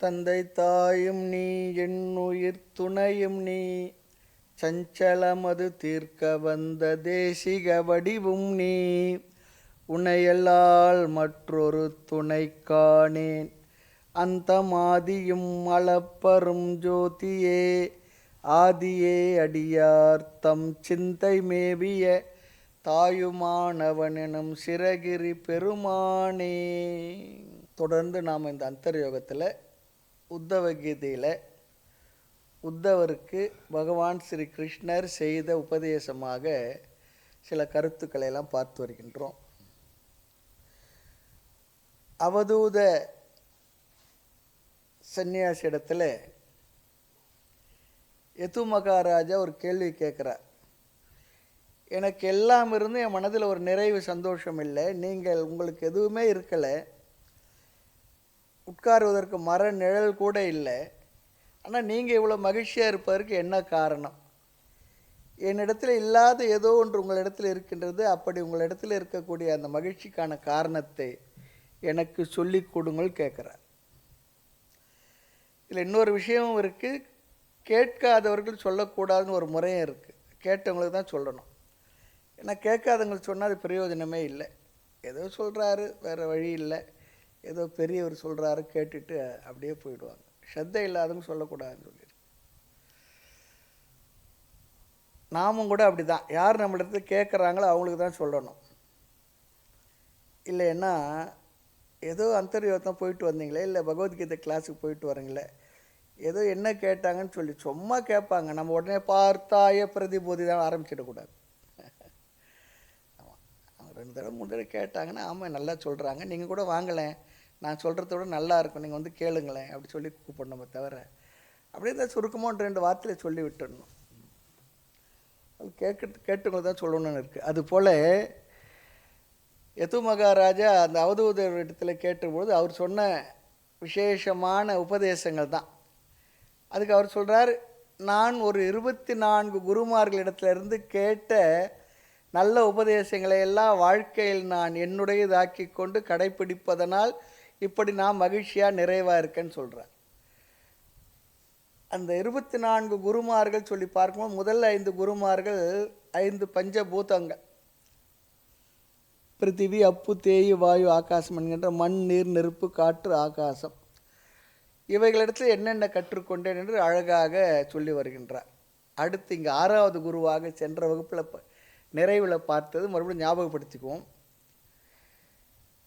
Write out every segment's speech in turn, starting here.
தந்தை தாயும் நீ என்னுயிர் துணையும் நீ சஞ்சலமது தீர்க்க வந்த தேசிக வடிவும் நீ உன்னையல்லால் மற்றொரு துணை காணேன் அந்த மாதியும் அளப்பரும் ஜோதியே ஆதியே அடியார் தம் சிந்தை மேவிய தாயுமானவனும் சிறகிரி பெருமானே. தொடர்ந்து நாம் இந்த அந்தர்யோகத்தில் உத்தவ கீதையில் உத்தவருக்கு பகவான் ஸ்ரீ கிருஷ்ணர் செய்த உபதேசமாக சில கருத்துக்களை எல்லாம் பார்த்து வருகின்றோம். அவதூத சன்னியாசி இடத்துல யது மகாராஜா ஒரு கேள்வி கேட்குறார். எனக்கு எல்லாம் இருந்து என் மனதில் ஒரு நிறைவு சந்தோஷம் இல்லை, நீங்கள் உங்களுக்கு எதுவுமே இருக்கலை, உட்காருவதற்கு மர நிழல் கூட இல்லை, ஆனால் நீங்கள் இவ்வளோ மகிழ்ச்சியாக இருப்பதற்கு என்ன காரணம்? என்னிடத்தில் இல்லாத ஏதோ ஒன்று உங்களிடத்தில் இருக்கின்றது, அப்படி உங்களிடத்தில் இருக்கக்கூடிய அந்த மகிழ்ச்சிக்கான காரணத்தை எனக்கு சொல்லி கொடுங்கள் கேட்குறார். இதில் இன்னொரு விஷயமும் இருக்குது, கேட்காதவர்கள் சொல்லக்கூடாதுன்னு ஒரு முறையும் இருக்குது. கேட்டவங்களுக்கு தான் சொல்லணும். ஏன்னா கேட்காதவங்களுக்கு சொன்னால் அது பிரயோஜனமே இல்லை. ஏதோ சொல்கிறாரு, வேறு வழி இல்லை, ஏதோ பெரியவர் சொல்கிறாரு கேட்டுட்டு அப்படியே போயிடுவாங்க. ஸ்ரத்தை இல்லாதவங்க சொல்லக்கூடாதுன்னு சொல்லிடு. நாமும் கூட அப்படி தான், யார் நம்மளிடத்துல கேட்குறாங்களோ அவங்களுக்கு தான் சொல்லணும். இல்லைன்னா ஏதோ அந்தர்யோகம் போயிட்டு வந்தீங்களே, இல்லை பகவத்கீதை கிளாஸுக்கு போயிட்டு வரீங்களே, ஏதோ என்ன கேட்டாங்கன்னு சொல்லி சும்மா கேட்பாங்க, நம்ம உடனே பார்த்தாய பிரதிபோதி தான் ஆரம்பிச்சிடக்கூடாது. ஆமாம், அவங்க 2 தடவை 3 தடவை கேட்டாங்கன்னா ஆமாம் நல்லா சொல்கிறாங்க, நீங்கள் கூட வாங்கலேன், நான் சொல்கிறத விட நல்லா இருக்கும், நீங்கள் வந்து கேளுங்களேன் அப்படி சொல்லி கூப்பிடணுமே தவிர அப்படியே தான் சுருக்கமாக 2 வார்த்தையில் சொல்லி விட்டுடணும். அது கேட்டுங்களுக்கு தான் சொல்லணும்னு இருக்குது. அதுபோல் யது மகாராஜா அந்த அவதூதர் இடத்துல கேட்டபொழுது அவர் சொன்ன விசேஷமான உபதேசங்கள் தான். அதுக்கு அவர் சொல்கிறார், நான் ஒரு 24 குருமார்களிடத்திலிருந்து கேட்ட நல்ல உபதேசங்களை எல்லாம் வாழ்க்கையில் நான் என்னுடையதாக்கி கொண்டு கடைப்பிடிப்பதனால் இப்படி நான் மகிழ்ச்சியாக நிறைவாக இருக்கேன்னு சொல்கிறேன். அந்த 24 குருமார்கள் சொல்லி பார்க்கும்போது முதல் 5 குருமார்கள் 5 பஞ்சபூதங்கள், பிருத்திவி அப்பு தேயு வாயு ஆகாசம் என்கின்ற மண் நீர் நெருப்பு காற்று ஆகாசம், இவைகளிடத்தில் என்னென்ன கற்றுக்கொண்டேன் என்று அழகாக சொல்லி வருகின்றார். அடுத்து இங்கே 6வது குருவாக சென்ற வகுப்பில் நிறைவில் பார்த்தது மறுபடியும் ஞாபகப்படுத்திக்குவோம்.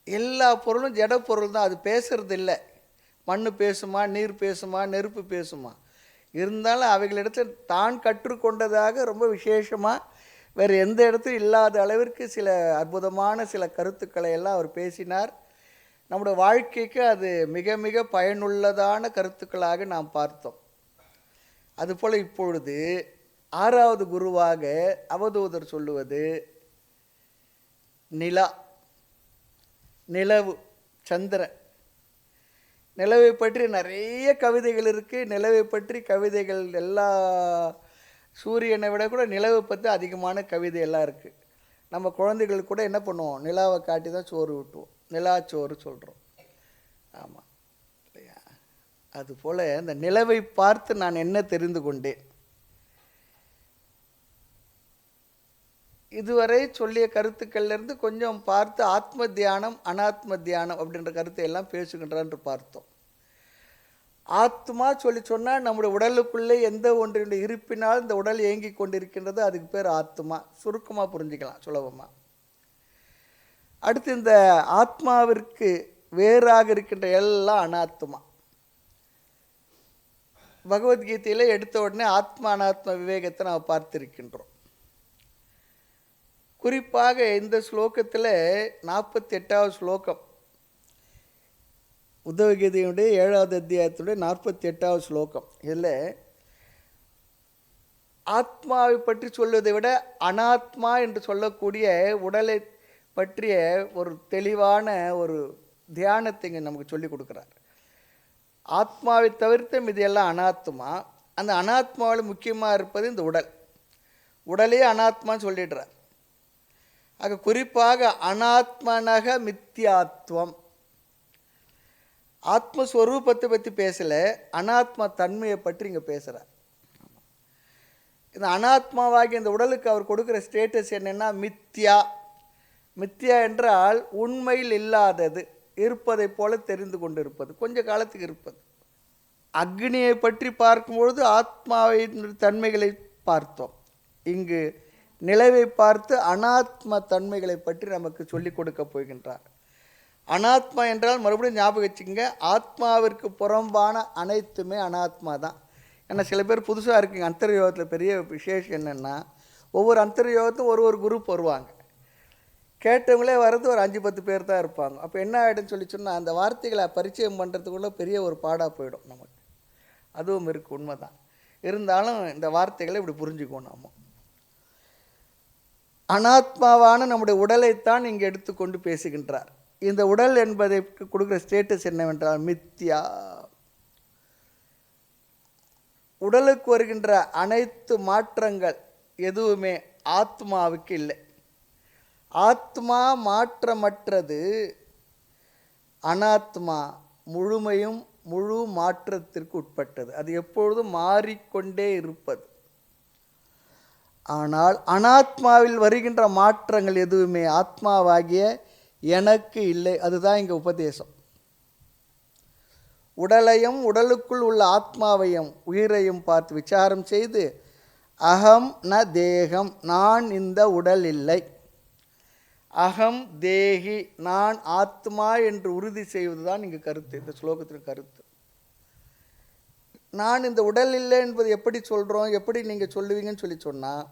எல்லா பொருளும் ஜட பொருள் தான், அது பேசுறது இல்லை. மண் பேசுமா, நீர் பேசுமா, நெருப்பு பேசுமா, இருந்தாலும் அவைகளிடத்தில் தான் கற்றுக்கொண்டதாக ரொம்ப விசேஷமாக வேறு எந்த இடத்துலையும் இல்லாத அளவிற்கு சில அற்புதமான சில கருத்துக்களை எல்லாம் அவர் பேசினார். நம்முடைய வாழ்க்கைக்கு அது மிக மிக பயனுள்ளதான கருத்துக்களாக நாம் பார்த்தோம். அதுபோல் இப்பொழுது 6வது குருவாக அவதூதர் சொல்லுவது நிலா, நிலவு, சந்திரன். நிலவை பற்றி நிறைய கவிதைகள் இருக்குது. நிலவை பற்றி கவிதைகள் எல்லா சூரியனை விட கூட நிலவை பற்றி அதிகமான கவிதை எல்லாம் இருக்குது. நம்ம குழந்தைகள் கூட என்ன பண்ணுவோம், நிலாவை காட்டி தான் சோறு விட்டுவோம், நிலாச்சோறு சொல்கிறோம். ஆமாம் இல்லையா? அதுபோல் இந்த நிலவை பார்த்து நான் என்ன தெரிந்து கொண்டேன், இதுவரை சொல்லிய கருத்துக்கள்லேருந்து கொஞ்சம் பார்த்து ஆத்ம தியானம் அனாத்ம தியானம் அப்படின்ற கருத்தை எல்லாம் பேசுகின்றான்னு பார்த்தோம். ஆத்மா சொல்லி சொன்னால் நம்முடைய உடலுக்குள்ளே எந்த ஒன்றினுடைய இருப்பினால் இந்த உடல் இயங்கி கொண்டிருக்கின்றது, அதுக்கு பேர் ஆத்மா. சுருக்கமாக புரிஞ்சுக்கலாம், சுலபமாக. அடுத்து இந்த ஆத்மாவிற்கு வேறாக இருக்கின்ற எல்லாம் அனாத்மா. பகவத்கீதையில் எடுத்த உடனே ஆத்மா அனாத்ம விவேகத்தை நாம் பார்த்திருக்கின்றோம். குறிப்பாக இந்த ஸ்லோகத்தில் 48வது ஸ்லோகம், உத்தவகீதையுடைய 7வது அத்தியாயத்துடைய 48வது ஸ்லோகம். இதில் ஆத்மாவை பற்றி சொல்வதை விட அனாத்மா என்று சொல்லக்கூடிய உடலை பற்றிய ஒரு தெளிவான ஒரு தியானத்தை இங்கே நமக்கு சொல்லிக் கொடுக்குறார். ஆத்மாவை தவிர்த்து இது எல்லாம் அனாத்மா. அந்த அனாத்மாவில் முக்கியமாக இருப்பது இந்த உடல். உடலே அனாத்மான்னு சொல்லிடுறார். ஆக குறிப்பாக அனாத்மனக மித்தியாத்வம், ஆத்மஸ்வரூபத்தை பற்றி பேசலை, அனாத்மா தன்மையை பற்றி இங்கே பேசுகிறார். இந்த அனாத்மாவாகி இந்த உடலுக்கு அவர் கொடுக்குற ஸ்டேட்டஸ் என்னென்னா மித்யா. மித்யா என்றால் உண்மையில் இல்லாதது, இருப்பதை போல தெரிந்து கொண்டு இருப்பது, கொஞ்ச காலத்துக்கு இருப்பது. அக்னியை பற்றி பார்க்கும்பொழுது ஆத்மாவின் தன்மைகளை பார்த்தோம். இங்கு நிலவை பார்த்து அனாத்ம தன்மைகளை பற்றி நமக்கு சொல்லிக் கொடுக்க போகின்றார். அனாத்மா என்றால் மறுபடியும் ஞாபகம் வச்சுக்கோங்க, ஆத்மாவிற்கு புறம்பான அனைத்துமே அனாத்மா தான். ஏன்னா சில பேர் புதுசாக இருக்குங்க. அந்தர்யோகத்தில் பெரிய விசேஷம் என்னென்னா, ஒவ்வொரு அந்தர்யோகத்தும் ஒரு குரூப் வருவாங்க. கேட்டவங்களே வர்றது ஒரு 5-10 பேர் தான் இருப்பாங்க. அப்போ என்ன ஆகிடுன்னு சொல்லி சொன்னால், அந்த வார்த்தைகளை பரிச்சயம் பண்ணுறதுக்குள்ளே பெரிய ஒரு பாடாக போயிடும் நமக்கு. அதுவும் இருக்குது, உண்மை தான். இருந்தாலும் இந்த வார்த்தைகளை இப்படி புரிஞ்சுக்குவோம். நாம் அனாத்மாவான நம்முடைய உடலைத்தான் இங்கே எடுத்துக்கொண்டு பேசுகின்றார். இந்த உடல் என்பதை கொடுக்குற ஸ்டேட்டஸ் என்னவென்றால் மித்யா. உடலுக்கு வருகின்ற அனைத்து மாற்றங்கள் எதுவுமே ஆத்மாவுக்கு இல்லை. ஆத்மா மாற்றமற்றது, அனாத்மா முழுமையும் முழு மாற்றத்திற்கு உட்பட்டது. அது எப்பொழுதும் மாறிக்கொண்டே இருப்பது. ஆனால் அனாத்மாவில் வருகின்ற மாற்றங்கள் எதுவுமே ஆத்மாவாகிய எனக்கு இல்லை. அதுதான் இங்கே உபதேசம். உடலையும் உடலுக்குள் உள்ள ஆத்மாவையும் உயிரையும் பார்த்து விசாரம் செய்து, அகம் ந தேகம், நான் இந்த உடல் இல்லை, அகம் தேகி, நான் ஆத்மா என்று உறுதி செய்வது தான் இங்கு கருத்து, இந்த ஸ்லோகத்தின் கருத்து. நான் இந்த உடல் இல்லை என்பது எப்படி சொல்கிறோம், எப்படி நீங்கள் சொல்லுவீங்கன்னு சொல்லி சொன்னால்,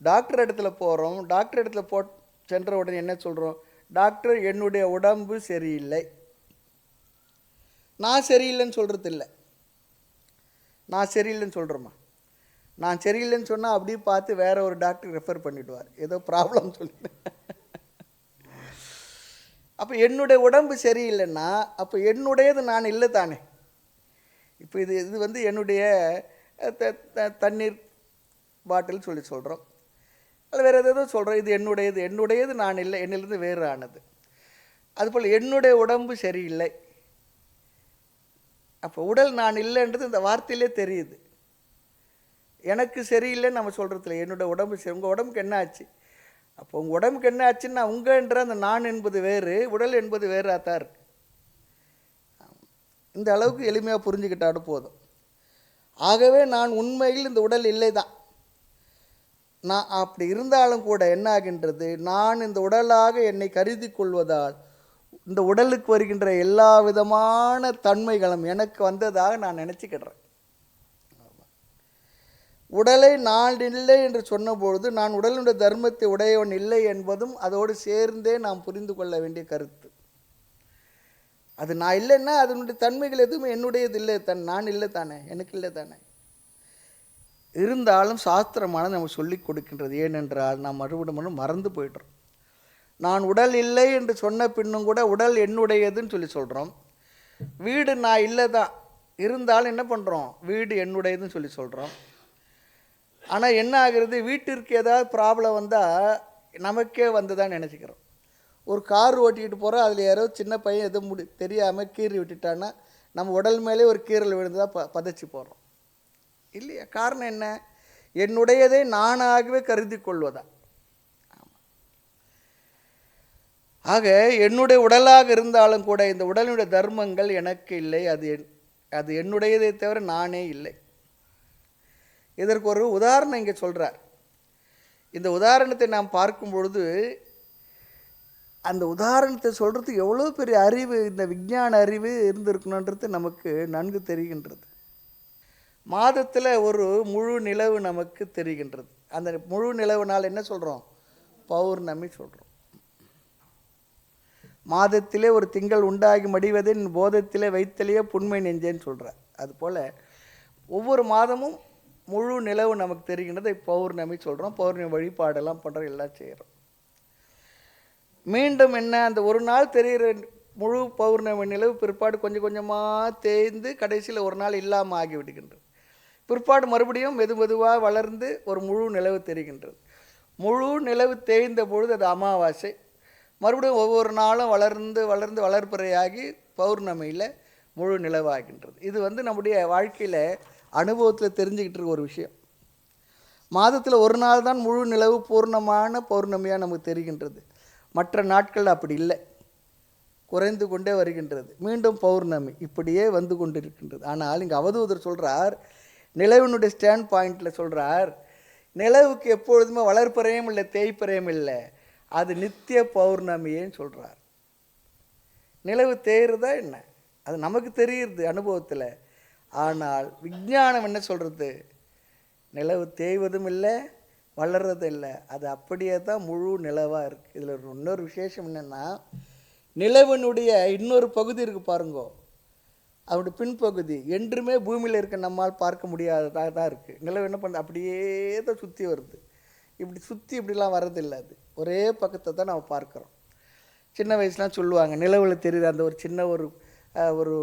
டாக்டர் இடத்துல போகிறோம். டாக்டர் இடத்துல சென்ற உடனே என்ன சொல்கிறோம்? டாக்டர் என்னுடைய உடம்பு சரியில்லை. நான் சரியில்லைன்னு சொல்கிறது இல்லை. நான் சரியில்லைன்னு சொல்கிறோமா? நான் சரியில்லைன்னு சொன்னால் அப்படியே பார்த்து வேற ஒரு டாக்டர் ரெஃபர் பண்ணிவிடுவார், ஏதோ ப்ராப்ளம் சொல்லிட்டு. அப்போ என்னுடைய உடம்பு சரியில்லைன்னா அப்போ என்னுடையது நான் இல்லை தானே. இப்போ இது வந்து என்னுடைய தண்ணீர் பாட்டில் சொல்லி சொல்கிறோம், அது வேறு எதோ சொல்கிறோம். இது என்னுடையது நான் இல்லை, என்னிலிருந்து வேறு ஆனது. அதுபோல் என்னுடைய உடம்பு சரியில்லை. அப்போ உடல் நான் இல்லைன்றது இந்த வார்த்தையிலே தெரியுது. எனக்கு சரியில்லைன்னு நம்ம சொல்கிறதில்ல, என்னோட உடம்பு சரி. உங்கள் உடம்புக்கு என்ன ஆச்சு? அப்போ உங்கள் உடம்புக்கு என்ன ஆச்சுன்னா, உங்கள்ன்ற அந்த நான் என்பது வேறு, உடல் என்பது வேறாக தான் இருக்குது. இந்த அளவுக்கு எளிமையாக புரிஞ்சுக்கிட்டாலும் போதும். ஆகவே நான் உண்மையில் இந்த உடல் இல்லை தான். நான் அப்படி இருந்தாலும் கூட என்ன ஆகின்றது, நான் இந்த உடலாக என்னை கருதி கொள்வதால் இந்த உடலுக்கு வருகின்ற எல்லா விதமான தன்மைகளும் எனக்கு வந்ததாக நான் நினச்சிக்கிடுறேன். உடலை நான் இல்லை என்று சொன்னபொழுது நான் உடலுடைய தர்மத்தை உடையவன் இல்லை என்பதும் அதோடு சேர்ந்தே நாம் புரிந்து கொள்ள வேண்டிய கருத்து. அது நான் இல்லைன்னா அதனுடைய தன்மைகள் எதுவுமே என்னுடையது இல்லை, நான் இல்லை தானே, எனக்கு இல்லை தானே. இருந்தாலும் சாஸ்திரமானது நம்ம சொல்லி கொடுக்கின்றது. ஏனென்றால் நாம் மறுபடியும் மறந்து போய்ட்றோம். நான் உடல் இல்லை என்று சொன்ன பின்னும் கூட உடல் என்னுடையதுன்னு சொல்லி சொல்கிறோம். வீடு நான் இல்லை தான், இருந்தாலும் என்ன பண்ணுறோம், வீடு என்னுடையதுன்னு சொல்லி சொல்கிறோம். ஆனால் என்ன ஆகிறது, வீட்டிற்கு ஏதாவது ப்ராப்ளம் வந்தால் நமக்கே வந்ததான்னு நினச்சிக்கிறோம். ஒரு கார் ஓட்டிக்கிட்டு போகிறோம், அதில் யாரோ சின்ன பையன் எதுவும் தெரியாமல் கீறி விட்டுட்டான்னா நம்ம உடல் மேலே ஒரு கீறல் விழுந்துதான் பதைச்சி போகிறோம் இல்லையா? காரணம் என்ன? என்னுடையதை நானாகவே கருதி கொள்வதா. ஆக என்னுடைய உடலாக இருந்தாலும் கூட இந்த உடலுடைய தர்மங்கள் எனக்கு இல்லை, அது என்னுடையதை தவிர நானே இல்லை. இதற்கு ஒரு உதாரணம் இங்கே சொல்கிறார். இந்த உதாரணத்தை நாம் பார்க்கும் பொழுது அந்த உதாரணத்தை சொல்கிறதுக்கு எவ்வளோ பெரிய அறிவு, இந்த விஞ்ஞான அறிவு இருந்திருக்கணுன்றது நமக்கு நன்கு தெரிகின்றது. மாதத்தில் ஒரு முழு நிலவு நமக்கு தெரிகின்றது. அந்த முழு நிலவு நாள் என்ன சொல்கிறோம்? பௌர்ணமி சொல்கிறோம். மாதத்திலே ஒரு திங்கள் உண்டாகி மடிவதை போதத்திலே வைத்தலையே புண்மை நெஞ்சேன்னு சொல்கிறார். அதுபோல் ஒவ்வொரு மாதமும் முழு நிலவு நமக்கு தெரிகின்றது, பௌர்ணமி சொல்கிறோம். பௌர்ணமி வழிபாடெல்லாம் பண்ணுறோம், எல்லாம் செய்கிறோம். மீண்டும் என்ன, அந்த ஒரு நாள் தெரிகிற முழு பௌர்ணமி நிலவு பிற்பாடு கொஞ்சம் கொஞ்சமாக தேய்ந்து கடைசியில் ஒரு நாள் இல்லாமல் ஆகிவிடுகின்றது. பிற்பாடு மறுபடியும் மெதுவாக வளர்ந்து ஒரு முழு நிலவு தெரிகின்றது. முழு நிலவு தேய்ந்த பொழுது அது அமாவாசை. மறுபடியும் ஒவ்வொரு நாளும் வளர்ந்து வளர்ந்து வளர்பிறையாகி பௌர்ணமியில் முழு நிலவாகின்றது. இது நம்முடைய வாழ்க்கையில் அனுபவத்தில் தெரிஞ்சுக்கிட்டு இருக்க ஒரு விஷயம். மாதத்தில் ஒரு நாள் தான் முழு நிலவு பூர்ணமான பௌர்ணமியாக நமக்கு தெரிகின்றது. மற்ற நாட்கள் அப்படி இல்லை, குறைந்து கொண்டே வருகின்றது. மீண்டும் பௌர்ணமி இப்படியே வந்து கொண்டிருக்கின்றது. ஆனால் இங்கே அவதூதர் சொல்கிறார், நிலவினுடைய ஸ்டாண்ட் பாயிண்டில் சொல்கிறார், நிலவுக்கு எப்பொழுதுமே வளர்ப்பறையும் இல்லை தேய்ப்பறையும் இல்லை, அது நித்திய பௌர்ணமின்னு சொல்கிறார். நிலவு தேய்றதா என்ன, அது நமக்கு தெரியுது அனுபவத்தில். ஆனால் விஞ்ஞானம் என்ன சொல்கிறது, நிலவு தேய்வதும் இல்லை வளர்றதும் இல்லை, அது அப்படியே தான் முழு நிலவாக இருக்குது. இதில் இன்னொரு விசேஷம் என்னென்னா, நிலவினுடைய இன்னொரு பகுதி இருக்குது பாருங்கோ, அதோடைய பின்பகுதி என்றுமே பூமியில் இருக்க நம்மால் பார்க்க முடியாததாக தான் இருக்குது. நிலவு என்ன பண்ணுறது, அப்படியே தான் சுற்றி வருது. இப்படி சுற்றி இப்படிலாம் வர்றதில்லை, அது ஒரே பக்கத்தை தான் நம்ம பார்க்குறோம். சின்ன வயசுலாம் சொல்லுவாங்க, நிலவில் தெரியுது அந்த ஒரு சின்ன ஒரு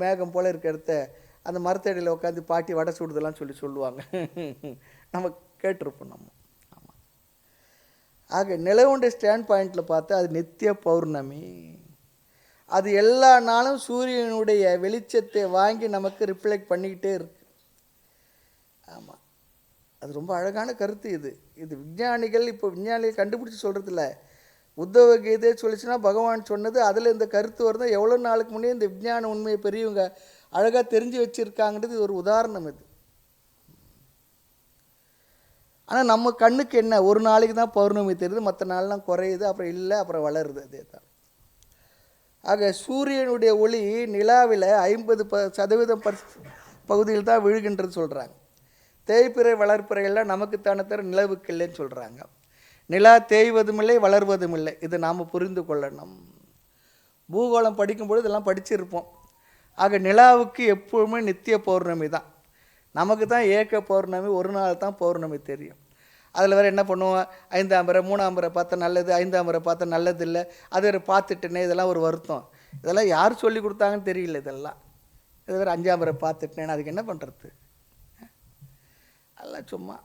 மேகம் போல் இருக்க இடத்த அந்த மரத்தடியில் உட்காந்து பாட்டி வடை சுடுதெல்லாம் சொல்லுவாங்க. நம்ம கேட்டிருப்போம் நம்ம. ஆமாம். ஆக நிலவுடைய ஸ்டாண்ட் பாயிண்டில் பார்த்தா அது நித்திய பௌர்ணமி. அது எல்லா நாளும் சூரியனுடைய வெளிச்சத்தை வாங்கி நமக்கு ரிஃப்ளெக்ட் பண்ணிக்கிட்டே இருக்கு. ஆமாம், அது ரொம்ப அழகான கருத்து. இது விஞ்ஞானிகள் விஞ்ஞானிகள் கண்டுபிடிச்சி சொல்கிறதில்ல. உத்தவ கீதை சொல்லிச்சுன்னா பகவான் சொன்னது, அதில் இந்த கருத்து வருது. எவ்வளோ நாளுக்கு முன்னே இந்த விஞ்ஞான உண்மையை பெரியவங்க அழகாக தெரிஞ்சு வச்சுருக்காங்கிறது ஒரு உதாரணம். இது ஆனால் நம்ம கண்ணுக்கு என்ன, ஒரு நாளைக்கு தான் பௌர்ணமி தெரியுது, மற்ற நாள்லாம் குறையுது, அப்புறம் இல்லை, அப்புறம் வளருது. அதே தான். ஆக சூரியனுடைய ஒளி நிலாவில் 50% பகுதியில் தான் விழுகின்றது சொல்கிறாங்க. தேய்பிறை வளர்ப்பிறையெல்லாம் நமக்குத்தான தர நிலவுக்கு இல்லைன்னு சொல்கிறாங்க. நிலா தேய்வதும் இல்லை வளர்வதும் இல்லை, இதை நாம் புரிந்து கொள்ளணும். பூகோளம் படிக்கும்பொழுது இதெல்லாம் படிச்சிருப்போம். ஆக நிலாவுக்கு எப்போவுமே நித்திய பௌர்ணமி தான். நமக்கு தான் ஏக பௌர்ணமி, ஒரு நாள் தான் பௌர்ணமி தெரியும். அதில் வேறு என்ன பண்ணுவோம், 5ஆம் பிறை 3ஆம் பிறை பார்த்தா நல்லது, 5ஆம் பிறை பார்த்தா நல்லது இல்லை, அது வேறு பார்த்துட்டேனே, இதெல்லாம் ஒரு வருத்தம். இதெல்லாம் யார் சொல்லி கொடுத்தாங்கன்னு தெரியல. இதெல்லாம் இது வேறு 5ஆம் பிறை பார்த்துட்டேன்னு அதுக்கு என்ன பண்ணுறது, அதெல்லாம் சும்மா.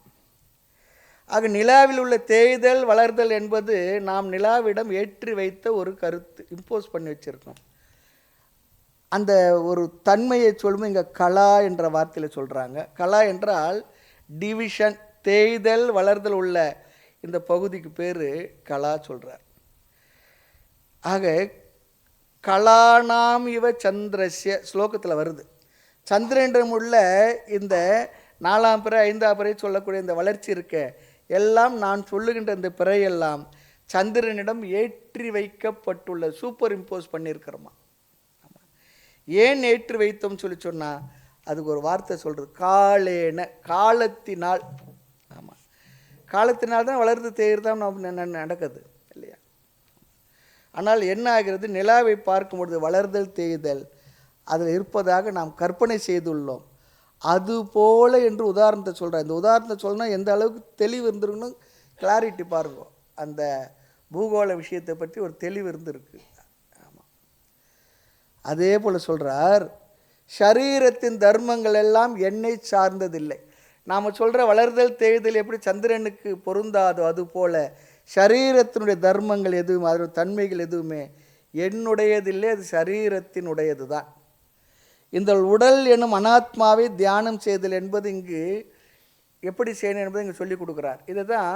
ஆக நிலாவில் உள்ள தேய்தல் வளர்தல் என்பது நாம் நிலாவிடம் ஏற்றி வைத்த ஒரு கருத்து, இம்போஸ் பண்ணி வச்சுருக்கோம். அந்த ஒரு தன்மையை சொல்லும்போது இங்கே கலா என்ற வார்த்தையில் சொல்கிறாங்க. கலா என்றால் டிவிஷன், தேய்தல் வளர்தல் உள்ள இந்த பகுதிக்கு பேர் கலா சொல்கிறார். ஆக கலானாம் இவ சந்திரஸ்ய ஸ்லோகத்தில் வருது. சந்திரனிடம் உள்ள இந்த 4ஆம் பிறை 5ஆம் பிறை சொல்லக்கூடிய இந்த வளர்ச்சி இருக்க எல்லாம் நான் சொல்லுகின்ற இந்த பிறையெல்லாம் சந்திரனிடம் ஏற்றி வைக்கப்பட்டுள்ள, சூப்பர் இம்போஸ் பண்ணியிருக்கிறோமா. ஏன் ஏற்றி வைத்தோம் சொன்னால் அதுக்கு ஒரு வார்த்தை சொல்கிறது, காலேன, காலத்தினால். ஆமாம், காலத்தினால் தான் வளர்ந்து தேர்தான் நடக்குது இல்லையா. ஆனால் என்ன ஆகிறது, நிலாவை பார்க்கும்பொழுது வளர்தல் தேய்தல் அதில் இருப்பதாக நாம் கற்பனை செய்துள்ளோம். அதுபோல என்று உதாரணத்தை சொல்கிறேன். இந்த உதாரணத்தை சொல்லணும் எந்த அளவுக்கு தெளிவு இருந்திருக்கணும், கிளாரிட்டி பாருங்க. அந்த பூகோள விஷயத்தை பற்றி ஒரு தெளிவு இருந்திருக்கு. ஆமாம், அதே போல் சொல்கிறார், ஷரீரத்தின் தர்மங்கள் எல்லாம் என்னை சார்ந்ததில்லை. நாம் சொல்கிற வளர்தல் தேய்தல் எப்படி சந்திரனுக்கு பொருந்தாதோ அதுபோல் ஷரீரத்தினுடைய தர்மங்கள் எதுவுமே, அதோட தன்மைகள் எதுவுமே என்னுடையதில்லை, அது ஷரீரத்தினுடையது தான். இந்த உடல் என்னும் அனாத்மாவை தியானம் செய்தல் என்பது இங்கு எப்படி செய்யணும் என்பதை இங்கே சொல்லிக் கொடுக்குறார். இதை தான்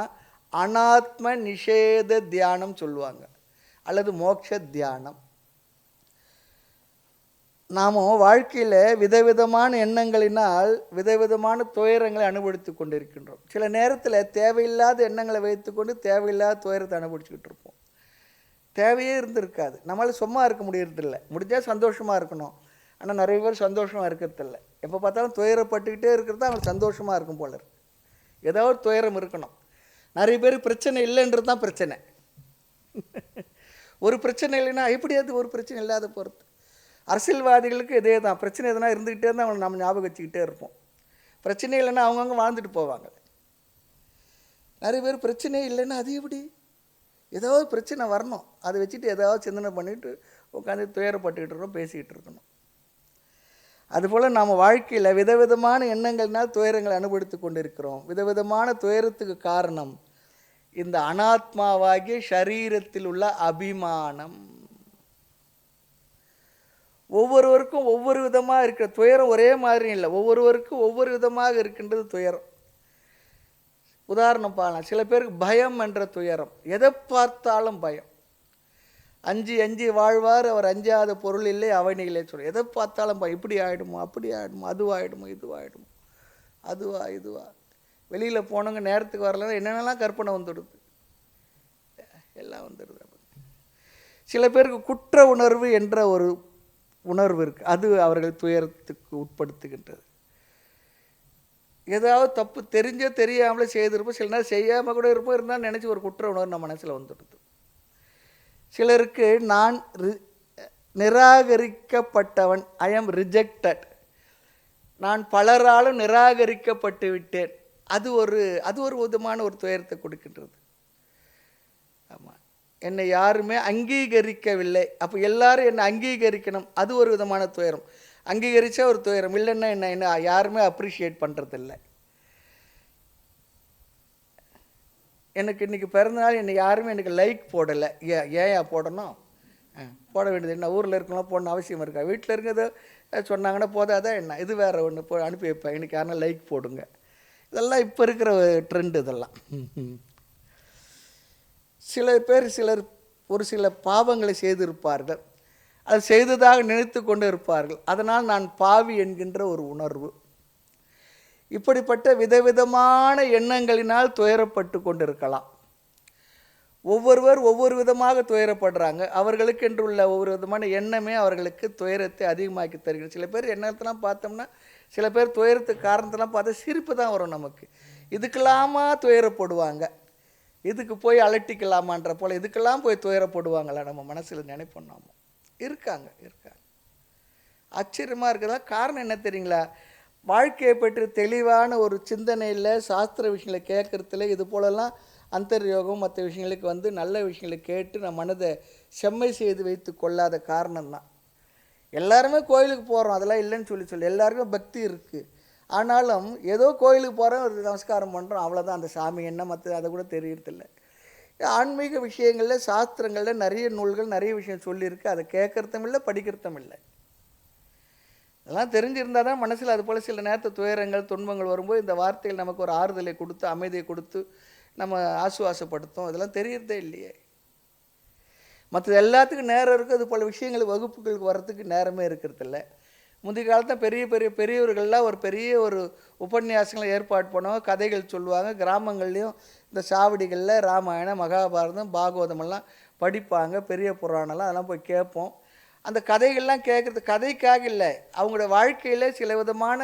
அனாத்ம நிஷேத தியானம் சொல்லுவாங்க, அல்லது மோட்ச தியானம். நாம் வாழ்க்கையில் விதவிதமான எண்ணங்களினால் விதவிதமான துயரங்களை அனுபவித்து கொண்டிருக்கின்றோம். சில நேரத்தில் தேவையில்லாத எண்ணங்களை வைத்துக்கொண்டு தேவையில்லாத துயரத்தை அனுபவிச்சுக்கிட்டு இருப்போம். தேவையே இருந்திருக்காது. நம்மளால் சும்மா இருக்க முடியறதில்லை. முடிஞ்சால் சந்தோஷமாக இருக்கணும், ஆனால் நிறைய பேர் சந்தோஷமாக இருக்கிறதில்ல. எப்போ பார்த்தாலும் துயரப்பட்டுக்கிட்டே இருக்கிறது தான் அவங்களுக்கு சந்தோஷமாக இருக்கும் போல இருக்கு. ஏதோ ஒரு துயரம் இருக்கணும். நிறைய பேர் பிரச்சனை இல்லைன்றது தான் பிரச்சனை. ஒரு பிரச்சனை இல்லைன்னா எப்படி அது ஒரு பிரச்சனை இல்லாத போகிறது. அரசியல்வாதிகளுக்கு இதே தான், பிரச்சனை எதுனா இருந்துக்கிட்டே தான் அவங்களை நம்ம ஞாபகம் வச்சுக்கிட்டே இருப்போம். பிரச்சனை இல்லைன்னா அவங்கவுங்க வாழ்ந்துட்டு போவாங்க. நிறைய பேர் பிரச்சனையே இல்லைன்னா அது எப்படி, ஏதாவது பிரச்சனை வரணும், அதை வச்சுட்டு ஏதாவது சிந்தனை பண்ணிவிட்டு உட்காந்து துயரப்பட்டுக்கிட்டு இருக்கணும், பேசிக்கிட்டு இருக்கணும். அதுபோல் நாம் வாழ்க்கையில் விதவிதமான எண்ணங்கள்னால் துயரங்களை அனுபவித்து கொண்டு இருக்கிறோம். விதவிதமான துயரத்துக்கு காரணம் இந்த அனாத்மாவாகிய சரீரத்தில் உள்ள அபிமானம். ஒவ்வொருவருக்கும் ஒவ்வொரு விதமாக இருக்கிற துயரம் ஒரே மாதிரி இல்லை, ஒவ்வொருவருக்கும் ஒவ்வொரு விதமாக இருக்கின்றது துயரம். உதாரணம் பார்க்கலாம், சில பேருக்கு பயம் என்ற துயரம், எதை பார்த்தாலும் பயம். அஞ்சு அஞ்சு வாழ்வார் அவர் அஞ்சாத பொருள் இல்லை அவனிலே சொல்ல, எதை பார்த்தாலும் பயம். இப்படி ஆகிடுமோ, அப்படி ஆகிடுமோ, அதுவாகிடுமோ, இதுவாகிடுமோ, இதுவா. வெளியில் போனவங்க நேரத்துக்கு வரலன்னா என்னென்னலாம் கற்பனை வந்துடுது, எல்லாம் வந்துடுது. சில பேருக்கு குற்ற உணர்வு என்ற ஒரு உணர்வு இருக்குது, அது அவர்கள் துயரத்துக்கு உட்படுத்துகின்றது. ஏதாவது தப்பு தெரிஞ்சோ தெரியாமலே செய்திருப்போம், சில நேரம் செய்யாமல் கூட இருப்போம், இருந்தாலும் நினச்சி ஒரு குற்ற உணர்வு நம்ம மனசில் வந்துடுது. சிலருக்கு நான் நிராகரிக்கப்பட்டவன், ஐ ஆம் ரிஜெக்டட், நான் பலராலும் நிராகரிக்கப்பட்டு விட்டேன், அது ஒரு விதமான ஒரு துயரத்தை கொடுக்கின்றது. ஆமாம், என்னை யாருமே அங்கீகரிக்கவில்லை, அப்போ எல்லாரும் என்னை அங்கீகரிக்கணும், அது ஒரு விதமான துயரம். அங்கீகரித்தா ஒரு துயரம், இல்லைன்னா என்ன யாருமே அப்ரிஷியேட் பண்ணுறதில்லை. எனக்கு இன்றைக்கி பிறந்தநாள் என்னை யாருமே எனக்கு லைக் போடலை, ஏன் போடணும், போட வேண்டியது என்ன, ஊரில் இருக்கணும் போடணும் அவசியம் இருக்கா, வீட்டில் இருக்கிறத சொன்னாங்கன்னா போதாதான் என்ன, இது வேறு ஒன்று அனுப்பி வைப்பேன், எனக்கு யாருன்னா லைக் போடுங்க. இதெல்லாம் இப்போ இருக்கிற ட்ரெண்ட் இதெல்லாம். சிலர் ஒரு சில பாவங்களை செய்திருப்பார்கள், அது செய்ததாக நினைத்து கொண்டு இருப்பார்கள், அதனால் நான் பாவி என்கின்ற ஒரு உணர்வு. இப்படிப்பட்ட விதவிதமான எண்ணங்களினால் துயரப்பட்டு கொண்டிருக்கலாம். ஒவ்வொருவர் ஒவ்வொரு விதமாக துயரப்படுறாங்க, அவர்களுக்கு என்று உள்ள ஒவ்வொரு விதமான எண்ணமே அவர்களுக்கு துயரத்தை அதிகமாக்கி தருகிறது. சில பேர் எண்ணத்தெல்லாம் பார்த்தோம்னா, சில பேர் துயரத்துக்கு காரணத்தெல்லாம் பார்த்தா சிரிப்பு தான் வரும் நமக்கு. இதுக்கெல்லாமா துயரப்படுவாங்க, இதுக்கு போய் அலட்டிக்கலாமான்ற போல் இதுக்கெல்லாம் போய் துயரப்படுவாங்களா நம்ம மனசில் நினைப்போம். நாம இருக்காங்க. ஆச்சரியமாக இருக்கிறதா காரணம் என்ன தெரியுங்களா, வாழ்க்கையை பற்றி தெளிவான ஒரு சிந்தனையில் சாஸ்திர விஷயங்களை கேட்குறதுல இது போலலாம் அந்தர்யோகம் மற்ற விஷயங்களுக்கு நல்ல விஷயங்களை கேட்டு நம்ம மனதை செம்மை செய்து வைத்து கொள்ளாத காரணம்தான். எல்லாருமே கோயிலுக்கு போகிறோம், அதெல்லாம் இல்லைன்னு சொல்லி எல்லாருக்கும் பக்தி இருக்குது, ஆனாலும் ஏதோ கோயிலுக்கு போகிறோம், ஒரு நமஸ்காரம் பண்ணுறோம், அவ்வளோதான். அந்த சாமி என்ன மற்ற அதை கூட தெரியறதில்லை. ஆன்மீக விஷயங்களில் சாஸ்திரங்களில் நிறைய நூல்கள் நிறைய விஷயம் சொல்லியிருக்கு, அதை கேட்குறதும் இல்லை படிக்கிறதும் இல்லை. அதெல்லாம் தெரிஞ்சிருந்தால் தான் மனசில் அது போல் சில நேரத்து துயரங்கள் துன்பங்கள் வரும்போது இந்த வார்த்தைகள் நமக்கு ஒரு ஆறுதலை கொடுத்து அமைதியை கொடுத்து நம்ம ஆசுவாசப்படுத்தும். அதெல்லாம் தெரியறதே இல்லையே. மற்றது எல்லாத்துக்கும் நேரம் இருக்குது, அது போல் விஷயங்கள் வகுப்புகளுக்கு வர்றதுக்கு நேரமே இருக்கிறதில்ல. முந்தைய காலத்தில் பெரியவர்கள்லாம் ஒரு பெரிய உபன்யாசங்களை ஏற்பாடு பண்ணுவாங்க, கதைகள் சொல்லுவாங்க. கிராமங்கள்லேயும் இந்த சாவடிகளில் ராமாயணம் மகாபாரதம் பாகவதமெல்லாம் படிப்பாங்க, பெரிய புராணம்லாம் அதெல்லாம் போய் கேட்போம். அந்த கதைகள்லாம் கேட்குறது கதைக்காக இல்லை, அவங்களோட வாழ்க்கையில் சில விதமான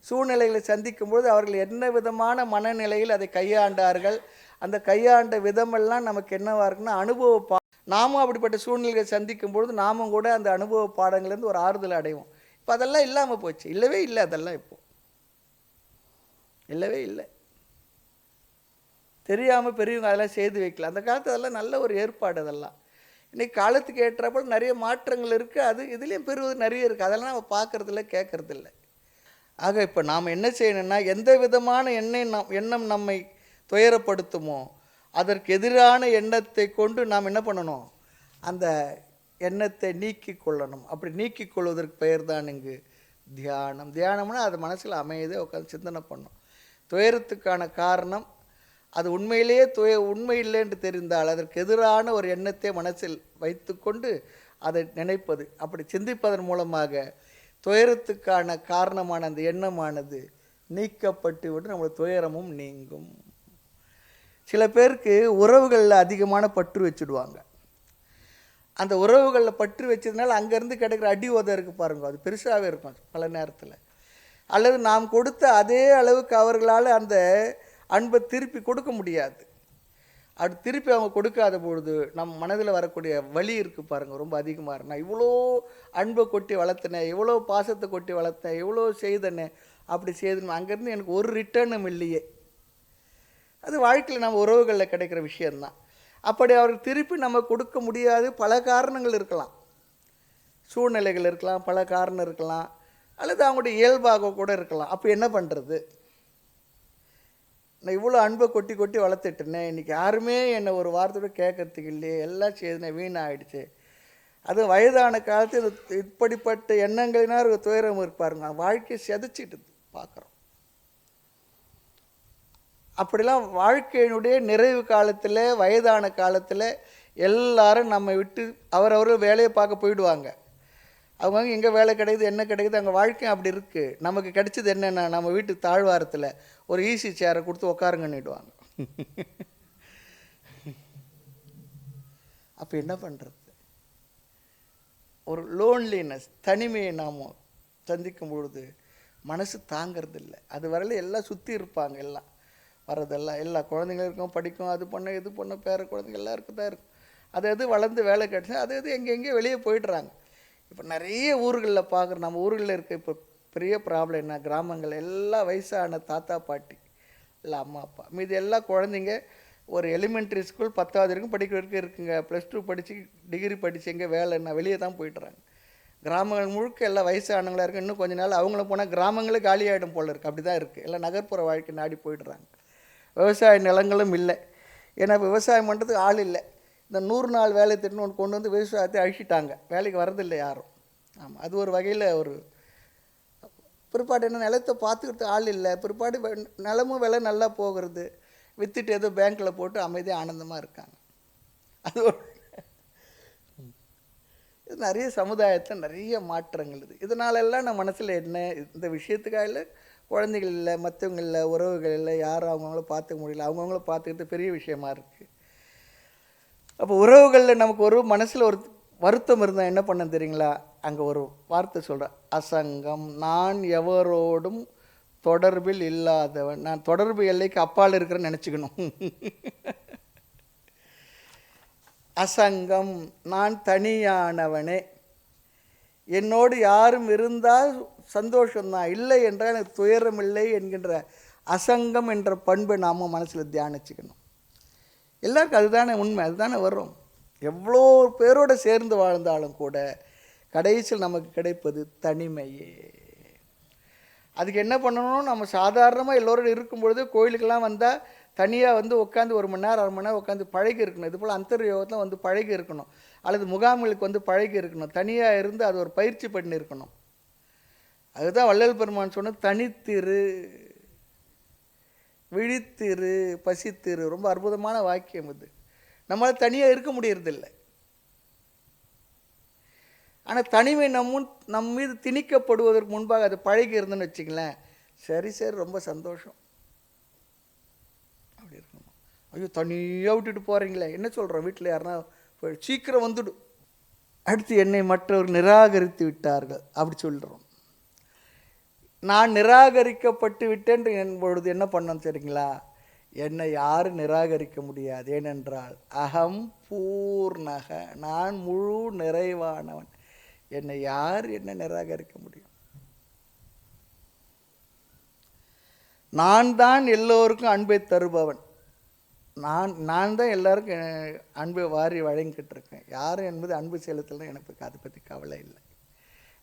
சூழ்நிலைகளை சந்திக்கும்போது அவர்கள் என்ன விதமான மனநிலையில் அதை கையாண்டார்கள், அந்த கையாண்ட விதமெல்லாம் நமக்கு என்னவாக இருக்குன்னா அனுபவ நாமும் அப்படிப்பட்ட சூழ்நிலைகளை சந்திக்கும் பொழுது நாமும் கூட அந்த அனுபவ பாடங்கள்லேருந்து ஒரு ஆறுதல் அடைவோம். இப்போ அதெல்லாம் இல்லாமல் போச்சு, இல்லவே இல்லை, அதெல்லாம் இப்போ இல்லவே இல்லை. தெரியாமல் பெரியவங்க அதெல்லாம் செய்து வைக்கல, அந்த காலத்து அதெல்லாம் நல்ல ஒரு ஏற்பாடு. அதெல்லாம் இன்றைக்கி காலத்துக்கு ஏற்றப்போ நிறைய மாற்றங்கள் இருக்குது, அது இதுலேயும் பெறுவது நிறைய இருக்குது, அதெல்லாம் நம்ம பார்க்குறதில்ல கேட்குறதில்ல. ஆக இப்போ நாம் என்ன செய்யணும்னா, எந்த விதமான எண்ணம் நம்மை துயரப்படுத்துமோ அதற்கு எதிரான எண்ணத்தை கொண்டு நாம் என்ன பண்ணணும், அந்த எண்ணத்தை நீக்கி கொள்ளணும். அப்படி நீக்கி கொள்வதற்கு பெயர் தான் இங்கு தியானம். தியானம்னா அது மனசில் அமைதியாக உட்காந்து சிந்தனை பண்ணும். துயரத்துக்கான காரணம் அது உண்மையிலேயே உண்மை இல்லை என்று தெரிந்தால் அதற்கு எதிரான ஒரு எண்ணத்தை மனசில் வைத்து கொண்டு அதை நினைப்பது, அப்படி சிந்திப்பதன் மூலமாக துயரத்துக்கான காரணமான அந்த எண்ணமானது நீக்கப்பட்டு விட்டு நம்மளுடைய துயரமும் நீங்கும். சில பேருக்கு உறவுகளில் அதிகமான பற்று வச்சுடுவாங்க. அந்த உறவுகளில் பற்று வச்சதுனால அங்கேருந்து கிடைக்கிற அடி உதை இருக்குது பாருங்க, அது பெருசாகவே இருக்கும் பல நேரத்தில். அல்லது நாம் கொடுத்த அதே அளவுக்கு அவர்களால் அந்த அன்பை திருப்பி கொடுக்க முடியாது. அது திருப்பி அவங்க கொடுக்காத பொழுது நம் மனதில் வரக்கூடிய வலி இருக்குது பாருங்கள், ரொம்ப அதிகமாக இருக்கு. நான் இவ்வளோ அன்பை கொட்டி வளர்த்தினேன், இவ்வளோ பாசத்தை கொட்டி வளர்த்தேன், இவ்வளோ செய்தனே, அப்படி செய்தேன், அங்கேருந்து எனக்கு ஒரு ரிட்டர்னும் இல்லையே. அது வாழ்க்கையில் நம்ம உறவுகளில் கிடைக்கிற விஷயந்தான். அப்படி அவருக்கு திருப்பி நம்ம கொடுக்க முடியாது, பல காரணங்கள் இருக்கலாம். சூழ்நிலைகள் இருக்கலாம், பல காரணம் இருக்கலாம், அல்லது அவங்களுடைய இயல்பாக கூட இருக்கலாம். அப்போ என்ன பண்ணுறது? நான் இவ்வளோ அன்பை கொட்டி கொட்டி வளர்த்துட்டேனே, இன்றைக்கி யாருமே என்னை ஒரு வார்த்தையோட கேட்கறதுக்கு இல்லையே, எல்லாம் செய்துனே வீணாகிடுச்சு. அது வயதான காலத்தில் இப்படிப்பட்ட எண்ணங்களினால் ஒரு துயரம் இருப்பாருங்க. வாழ்க்கையை செதைச்சிட்டு பார்க்குறோம். அப்படிலாம் வாழ்க்கையினுடைய நிறைவு காலத்தில், வயதான காலத்தில் எல்லாரும் நம்மை விட்டு அவரவர்கள் வேலையை பார்க்க போயிடுவாங்க. அவங்க எங்கே வேலை கிடைக்குது, என்ன கிடைக்குது, அங்கே வாழ்க்கையும் அப்படி இருக்குது. நமக்கு கிடைச்சது என்னென்னா, நம்ம வீட்டு தாழ்வாரத்தில் ஒரு ஈஸி சேரை கொடுத்து உட்காருங்கன்னுடுவாங்க. அப்போ என்ன பண்ணுறது? ஒரு லோன்லினஸ், தனிமையை நாம் சந்திக்கும் பொழுது மனசு தாங்கிறது இல்லை. அது வரையில எல்லாம் சுற்றி இருப்பாங்க, எல்லாம் வரதெல்லாம் எல்லா குழந்தைங்களும் இருக்கும், படிக்கும், அது பண்ண இது பண்ண, பேர குழந்தைங்க எல்லாம் இருக்கு தான் இருக்கும். அது வளர்ந்து வேலை கிடச்சி அது எங்கெங்கே வெளியே போயிடுறாங்க. இப்போ நிறைய ஊர்களில் பார்க்குறோம். நம்ம ஊர்களில் இருக்க இப்போ பெரிய ப்ராப்ளம் என்ன, கிராமங்கள் எல்லாம் வயசான தாத்தா பாட்டி இல்லை அம்மா அப்பா, மீது எல்லா குழந்தைங்க ஒரு எலிமெண்ட்ரி ஸ்கூல் 10வது வரைக்கும் படிக்கிற வரைக்கும் இருக்குங்க. +2 படித்து டிகிரி படித்து எங்கே வேலைன்னா வெளியே தான் போய்ட்டுறாங்க. கிராமங்கள் முழுக்க எல்லாம் வயசானவங்களாக இருக்குது. இன்னும் கொஞ்ச நாள் அவங்கள போனால் கிராமங்களே காலியாகிடும் போல் இருக்குது. அப்படி தான் இருக்குது. எல்லாம் நகர்ப்புற வாழ்க்கை நாடி போய்டுறாங்க. விவசாய நிலங்களும் இல்லை. ஏன்னா விவசாயம் பண்ணுறதுக்கு ஆள் இல்லை. இந்த 100 நாள் வேலை திட்டம் ஒன்று கொண்டு வந்து விவசாயத்தை அழிச்சிட்டாங்க. வேலைக்கு வரதில்லை யாரும். ஆமாம், அது ஒரு வகையில் ஒரு பிற்பாடு என்ன, நிலத்தை பார்த்துக்கிறதுக்கு ஆள் இல்லை. பிற்பாடு நிலமும் விலை நல்லா போகிறது. விற்றுட்டு ஏதோ பேங்க்கில் போட்டு அமைதியாக ஆனந்தமாக இருக்காங்க. அது இது நிறைய சமுதாயத்தில் நிறைய மாற்றங்கள் இது. இதனாலெல்லாம் நம்ம மனசில் என்ன, இந்த விஷயத்துக்காக இல்லை, குழந்தைகள் இல்லை, மற்றவங்க இல்லை, உறவுகள் இல்லை, யாரும் அவங்கவுங்கள பார்த்துக்க முடியல, அவங்கவுங்கள பார்த்துக்கிறது பெரிய விஷயமா இருக்குது. அப்போ உறவுகளில் நமக்கு ஒரு மனசில் ஒரு வருத்தம் இருந்தால் என்ன பண்ண தெரியுங்களா? அங்கே ஒரு வார்த்தை சொல்கிறேன், அசங்கம். நான் எவரோடும் தொடர்பில் இல்லாதவன். நான் தொடர்பு எல்லைக்கு அப்பால் இருக்கிறேன்னு நினச்சிக்கணும். அசங்கம், நான் தனியானவனே. என்னோடு யாரும் இருந்தால் சந்தோஷம்தான், இல்லை என்றால் எனக்கு துயரம் இல்லை என்கின்ற அசங்கம் என்ற பண்பை நாம் மனசில் தியானிச்சுக்கணும். எல்லாருக்கும் அதுதானே உண்மை, அதுதானே வரும். எவ்வளோ பேரோடு சேர்ந்து வாழ்ந்தாலும் கூட கடைசியில் நமக்கு கிடைப்பது தனிமையே. அதுக்கு என்ன பண்ணணும்? நம்ம சாதாரணமாக எல்லோரும் இருக்கும்பொழுது கோயிலுக்கெல்லாம் வந்தால் தனியாக வந்து உட்காந்து 1 மணி நேரம் 1/2 மணி நேரம் உட்காந்து பழகி இருக்கணும். இது போல் அந்தர்யோகத்தில் வந்து பழகி இருக்கணும். அல்லது முகாம்களுக்கு வந்து பழகி இருக்கணும். தனியாக இருந்து அது ஒரு பயிற்சி பண்ணி இருக்கணும். அதுதான் வள்ளல் பெருமான் சொன்ன தனித்திரு, விழித்திரு, பசித்திரு. ரொம்ப அற்புதமான வாக்கியம் இது. நம்மளால் தனியாக இருக்க முடியறதில்லை. ஆனால் தனிமை நம் மீது திணிக்கப்படுவதற்கு முன்பாக அது பழகி இருந்துன்னு வச்சுங்களேன், சரி ரொம்ப சந்தோஷம் அப்படி இருக்கணும். ஐயோ தனியாக விட்டுட்டு போகிறீங்களே, என்ன சொல்கிறோம்? வீட்டில் யாருன்னா சீக்கிரம் வந்துடும். அடுத்து என்னை மற்றவர் நிராகரித்து விட்டார்கள் அப்படி சொல்கிறோம். நான் நிராகரிக்கப்பட்டு விட்டேன் என்பொழுது என்ன பண்ணணும் சரிங்களா? என்னை யாரும் நிராகரிக்க முடியாது. ஏனென்றால் அகம் பூர்ணக, நான் முழு நிறைவானவன். என்னை யார் என்ன நிராகரிக்க முடியும்? நான் தான் எல்லோருக்கும் அன்பை தருபவன். நான் தான் எல்லாருக்கும் அன்பை வாரி வழங்கிக்கிட்டு இருக்கேன். யாரும் என்பது அன்பு செலுத்தலாம், எனக்கு அதை பற்றி கவலை இல்லை.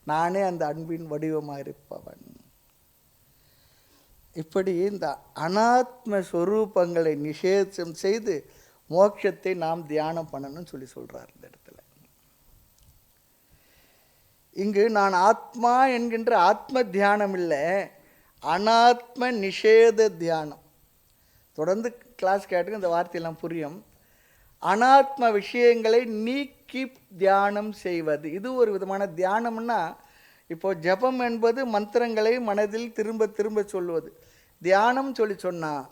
நானே அந்த அன்பின் வடிவமாக இருப்பவன். இப்படி இந்த அனாத்ம ஸ்வரூபங்களை நிஷேதம் செய்து மோட்சத்தை நாம் தியானம் பண்ணணும்னு சொல்கிறார் இந்த இடத்துல. இங்கு நான் ஆத்மா என்கின்ற ஆத்ம தியானம் இல்லை, அனாத்ம நிஷேத தியானம். தொடர்ந்து கிளாஸ் கேட்டுக்கு இந்த வார்த்தையெல்லாம் புரியும். அனாத்ம விஷயங்களை நீக்கி தியானம் செய்வது, இது ஒரு விதமான தியானம்னா, இப்போது ஜபம் என்பது மந்திரங்களை மனதில் திரும்ப திரும்ப சொல்வது. தியானம் சொன்னால்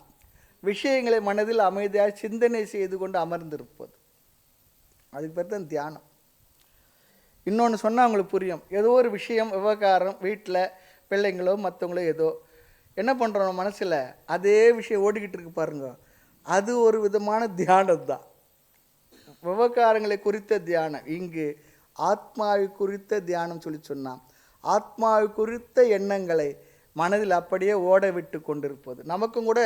விஷயங்களை மனதில் அமைதியாக சிந்தனை செய்து கொண்டு அமர்ந்திருப்பது, அதுக்கு பேர் தான் தியானம். இன்னொன்று சொன்னால் அவங்களுக்கு புரியும். ஏதோ ஒரு விஷயம், விவகாரம், வீட்டில் பிள்ளைங்களோ மற்றவங்களோ ஏதோ என்ன பண்ணுறோம் மனசில், அதே விஷயம் ஓடிக்கிட்டு இருக்கு பாருங்க, அது ஒரு விதமான தியானம் தான். விவகாரங்களை குறித்த தியானம். இங்கு ஆத்மாவை குறித்த தியானம் சொன்னால் ஆத்மாவை குறித்த எண்ணங்களை மனதில் அப்படியே ஓட விட்டு கொண்டிருப்பது. நமக்கும் கூட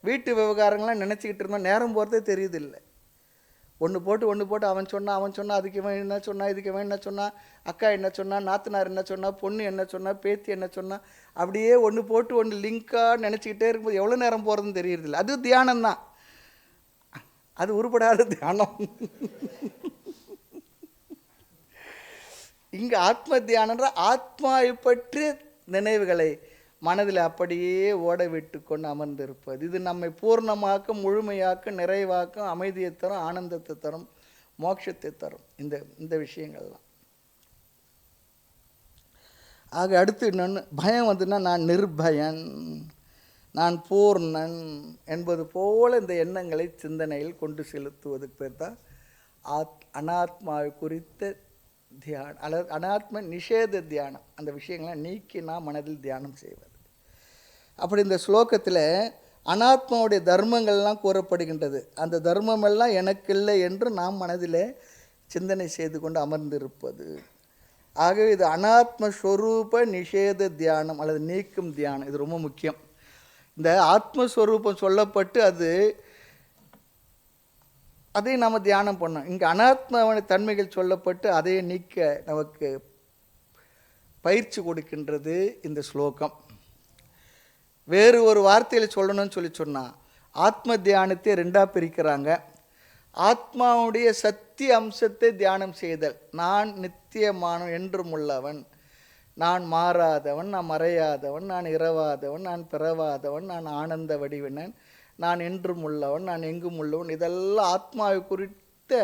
வீட்டு விவகாரங்கள்லாம் நினச்சிக்கிட்டு இருந்தோம், நேரம் போகிறதே தெரியுதில்லை. ஒன்று போட்டு அவன் சொன்னான் அதுக்கு இவன் என்ன சொன்னா, இதுக்கு இவன் என்ன சொன்னா, அக்கா என்ன சொன்னா, நாத்தனார் என்ன சொன்னா, பொண்ணு என்ன சொன்னா, பேத்தி என்ன சொன்னா, அப்படியே ஒன்று போட்டு ஒன்று லிங்காக நினச்சிக்கிட்டே இருக்கும்போது எவ்வளோ நேரம் போகிறதுன்னு தெரியறதில்ல. அது தியானம்தான், அது உருப்படாத தியானம். இங்கே ஆத்ம தியானன்ற ஆத்மாவை பற்றி நினைவுகளை மனதில் அப்படியே ஓட விட்டு கொண்டு அமர்ந்திருப்பது. இது நம்மை பூர்ணமாக்கும், முழுமையாக்கும், நிறைவாக்கும், அமைதியை தரும், ஆனந்தத்தை தரும், மோட்சத்தை தரும் இந்த விஷயங்கள்லாம். ஆக அடுத்து இன்னொன்று, பயம் வந்துன்னா நான் நிர்பயன், நான் பூர்ணன் என்பது போல இந்த எண்ணங்களை சிந்தனையில் கொண்டு செலுத்துவதுக்கு பேர் தான் அனாத்மாவை குறித்த தியானம் அல்லது அனாத்ம நிஷேத தியானம். அந்த விஷயங்களை நீக்கி நாம் மனதில் தியானம் செய்வது. அப்படி இந்த ஸ்லோகத்தில் அனாத்மாவுடைய தர்மங்கள்லாம் கூறப்படுகின்றது. அந்த தர்மமெல்லாம் எனக்கில்லை என்று நாம் மனதில் சிந்தனை செய்து கொண்டு அமர்ந்திருப்பது. ஆகவே இது அனாத்மஸ்வரூப நிஷேத தியானம் அல்லது நீக்கும் தியானம். இது ரொம்ப முக்கியம். இந்த ஆத்மஸ்வரூபம் சொல்லப்பட்டு அதை நம்ம தியானம் பண்ணோம். இங்கே அனாத்மாவின் தன்மைகள் சொல்லப்பட்டு அதை நீக்க நமக்கு பயிற்சி கொடுக்கின்றது இந்த ஸ்லோகம். வேறு ஒரு வார்த்தையில் சொல்லணும்னு சொன்னால் ஆத்ம தியானத்தை ரெண்டாக பிரிக்கிறாங்க. ஆத்மாவுடைய சத்திய அம்சத்தை தியானம் செய்தல். நான் நித்தியமான என்றும் உள்ளவன், நான் மாறாதவன், நான் மறையாதவன், நான் இரவாதவன், நான் பிறவாதவன், நான் ஆனந்த வடிவினன், நான் என்றும் உள்ளவன், நான் எங்கும் உள்ளவன். இதெல்லாம் ஆத்மாவை குறித்த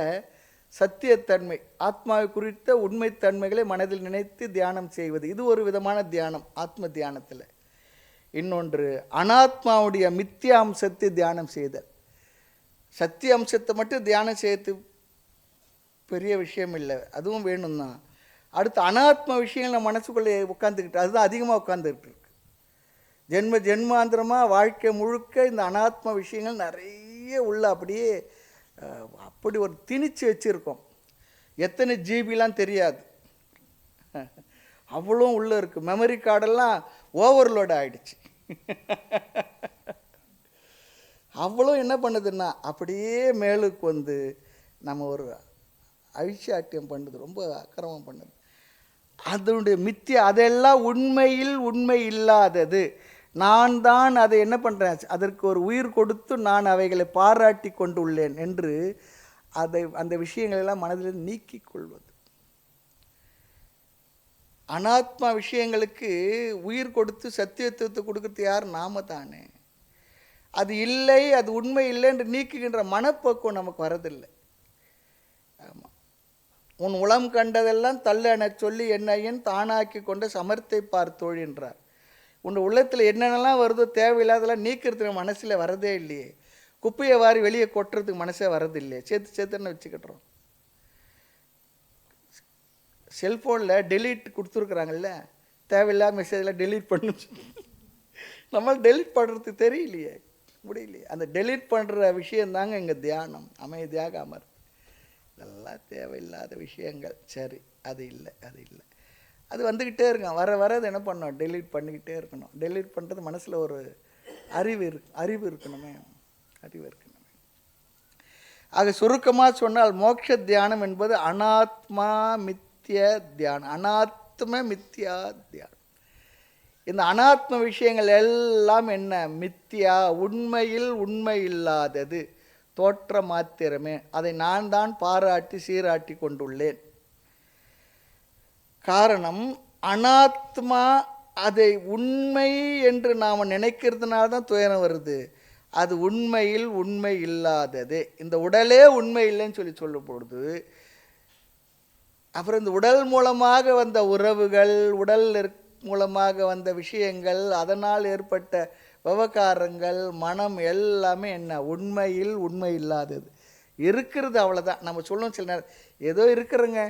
சத்தியத்தன்மை, ஆத்மாவை குறித்த உண்மைத்தன்மைகளை மனதில் நினைத்து தியானம் செய்வது. இது ஒரு விதமான தியானம் ஆத்ம தியானத்தில். இன்னொன்று அனாத்மாவுடைய மித்திய அம்சத்தை தியானம் செய்தல். சத்திய அம்சத்தை மட்டும் தியானம் செய்யறது பெரிய விஷயம் இல்லை, அதுவும் வேணும் தான். அடுத்து அனாத்ம விஷயங்கள் நம்ம மனசுக்குள்ளே உட்காந்துக்கிட்டு அதுதான் அதிகமாக உட்காந்துக்கிட்டு இருக்கு. ஜென்மாந்திரமாக வாழ்க்கை முழுக்க இந்த அனாத்ம விஷயங்கள் நிறைய உள்ள அப்படியே அப்படி ஒரு திணிச்சு வச்சுருக்கோம். எத்தனை ஜிபிலாம் தெரியாது, அவ்வளோ உள்ளே இருக்குது. மெமரி கார்டெல்லாம் ஓவர்லோட் ஆகிடுச்சு. அவ்வளோ என்ன பண்ணுதுன்னா அப்படியே மேலுக்கு வந்து நம்ம ஒரு அழிச்சாட்டியம் பண்ணுது, ரொம்ப அக்கிரமம் பண்ணுது. அதனுடைய மித்திய அதெல்லாம் உண்மையில் உண்மை இல்லாதது. நான் தான் அதை என்ன பண்ணுறேன், அதற்கு ஒரு உயிர் கொடுத்து நான் அவைகளை பாராட்டி கொண்டுள்ளேன் என்று அந்த விஷயங்களெல்லாம் மனதில் நீக்கிக் கொள்வது. அனாத்மா விஷயங்களுக்கு உயிர் கொடுத்து சத்தியத்துவத்தை கொடுக்கறது யார்? நாம தானே. அது இல்லை, அது உண்மை இல்லை என்று நீக்குகின்ற மனப்போக்கம் நமக்கு வரதில்லை. ஆமாம், உன் உளம் கண்டதெல்லாம் தள்ள என சொல்லி என்னையன் தானாக்கி கொண்ட சமர்த்தை பார்த்தோழி என்றார். உன் உள்ளத்தில் என்னென்னலாம் வருதோ தேவையில்லாதெல்லாம் நீக்கிறதுக்கு மனசில் வரதே இல்லையே. குப்பையை வாரி வெளியே கொட்டுறதுக்கு மனசே வரதில்லையே, சேர்த்துன்னு வச்சுக்கிட்டுறோம். செல்ஃபோனில் டெலீட் கொடுத்துருக்குறாங்கல்ல, தேவையில்லாத மெசேஜில் டெலீட் பண்ணு. நம்மளால் டெலீட் பண்ணுறதுக்கு தெரியலையே, முடியலையே. அந்த டெலீட் பண்ணுற விஷயந்தாங்க இங்கே தியானம், அமைதியாக அமர். இதெல்லாம் தேவையில்லாத விஷயங்கள். சரி, அது இல்லை, அது வந்துக்கிட்டே இருக்கும். வர அது என்ன பண்ணணும், டெலீட் பண்ணிக்கிட்டே இருக்கணும். டெலீட் பண்ணுறது மனசில் ஒரு அறிவு இருக்கணுமே. ஆக சுருக்கமாக சொன்னால் மோட்ச தியானம் என்பது அனாத்மா மித்திய தியானம், அனாத்ம மித்தியா தியானம். இந்த அனாத்ம விஷயங்கள் எல்லாம் என்ன, மித்தியா, உண்மையில் உண்மை இல்லாதது, தோற்ற மாத்திரமே. அதை நான் தான் பாராட்டி சீராட்டி கொண்டுள்ளேன். காரணம், அனாத்மா அதை உண்மை என்று நாம் நினைக்கிறதுனால தான் துயரம் வருது. அது உண்மையில் உண்மை இல்லாதது. இந்த உடலே உண்மை இல்லைன்னு சொல்லும் பொழுது அப்புறம் இந்த உடல் மூலமாக வந்த உறவுகள், உடல் மூலமாக வந்த விஷயங்கள், அதனால் ஏற்பட்ட விவகாரங்கள், மனம் எல்லாமே என்ன, உண்மையில் உண்மை இல்லாதது. இருக்கிறது அவ்வளோதான். நம்ம சொல்லணும் சில நேரம் ஏதோ இருக்கிறோங்க,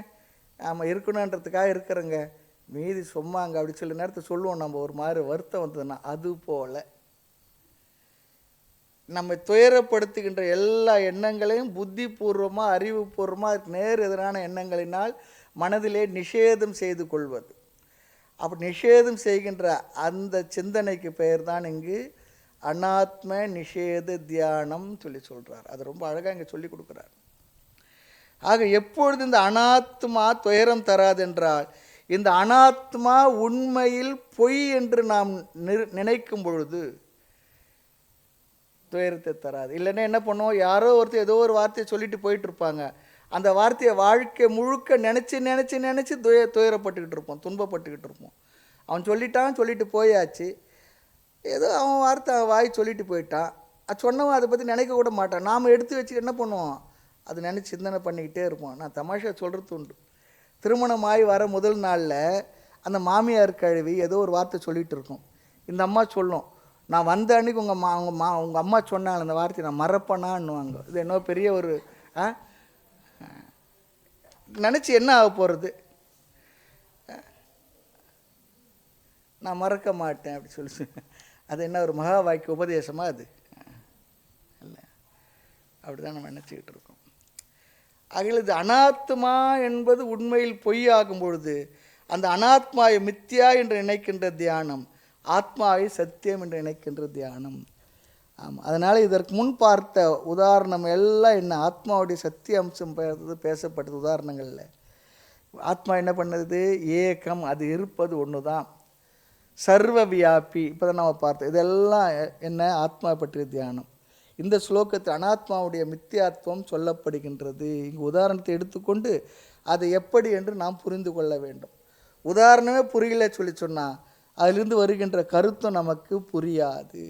நாம் இருக்கணுன்றதுக்காக இருக்கிறோங்க, மீதி சும்மாங்க அப்படி சில நேரத்தை சொல்லுவோம். நம்ம ஒரு மாதிரி வருத்தம் வந்ததுன்னா அது போல் நம்ம துயரப்படுத்துகின்ற எல்லா எண்ணங்களையும் புத்திபூர்வமாக அறிவுபூர்வமாக நேர் எதிரான எண்ணங்களினால் மனதிலே நிஷேதம் செய்து கொள்வது. அப்படி நிஷேதம் செய்கின்ற அந்த சிந்தனைக்கு பெயர் தான் இங்கு அனாத்ம நிஷேத தியானம் சொல்கிறார். அது ரொம்ப அழகாக இங்கே சொல்லி கொடுக்குறார். ஆக எப்பொழுது இந்த அனாத்மா துயரம் தராதென்றால், இந்த அனாத்மா உண்மையில் பொய் என்று நாம் நினைக்கும் பொழுது துயரத்தை தராது. இல்லைன்னா என்ன பண்ணுவோம், யாரோ ஒருத்தர் ஏதோ ஒரு வார்த்தையை சொல்லிட்டு போயிட்டு இருப்பாங்க, அந்த வார்த்தையை வாழ்க்கை முழுக்க நினச்சி நினச்சி நினச்சி துயரப்பட்டுக்கிட்டு இருப்போம், துன்பப்பட்டுக்கிட்டு இருப்போம். அவன் சொல்லிட்டு போயாச்சு, ஏதோ அவன் வார்த்தை வாய் சொல்லிட்டு போயிட்டான், அது சொன்னவன் அதை பற்றி நினைக்க கூட மாட்டான். நாம் எடுத்து வச்சுட்டு என்ன பண்ணுவோம், அது நினச்சி சிந்தனை பண்ணிக்கிட்டே இருப்போம். நான் தமாஷா சொல்கிறது உண்டு. திருமணமாகி வர முதல் நாளில் அந்த மாமியார் கழுவி ஏதோ ஒரு வார்த்தை சொல்லிகிட்டு இருக்கும். இந்த அம்மா சொல்லும், நான் வந்த அன்றைக்கி உங்கள் அம்மா சொன்னாங்க அந்த வார்த்தையை நான் மறப்பேனான்னுவாங்க. இது என்ன பெரிய ஒரு நினச்சி என்ன ஆக போகிறது, நான் மறக்க மாட்டேன் அப்படி சொல்லி. அது என்ன ஒரு மகா வாக்கிய உபதேசமாக அது இல்லை? அப்படி தான் நம்ம நினச்சிக்கிட்டு இருக்கோம். ஆகையில் இது அனாத்மா என்பது உண்மையில் பொய்யாகும் பொழுது அந்த அனாத்மாவை மித்யா என்று நினைக்கின்ற தியானம் ஆத்மாவை சத்தியம் என்று நினைக்கின்ற தியானம். ஆமாம், அதனால் இதற்கு முன் பார்த்த உதாரணம் எல்லாம் என்ன, ஆத்மாவுடைய சத்திய அம்சம் பேசப்பட்டது உதாரணங்களில். ஆத்மா என்ன பண்ணுது, ஏகம், அது இருப்பது ஒன்று தான், சர்வ வியாபி, இப்போ தான் நம்ம பார்த்தோம். இதெல்லாம் என்ன, ஆத்மா பற்றிய தியானம். இந்த ஸ்லோகத்தில் அனாத்மாவுடைய மித்தியாத்வம் சொல்லப்படுகின்றது. இங்கு உதாரணத்தை எடுத்துக்கொண்டு அதை எப்படி என்று நாம் புரிந்து கொள்ள வேண்டும். உதாரணமே புரியல சொன்னால் அதிலிருந்து வருகின்ற கருத்தும் நமக்கு புரியாது.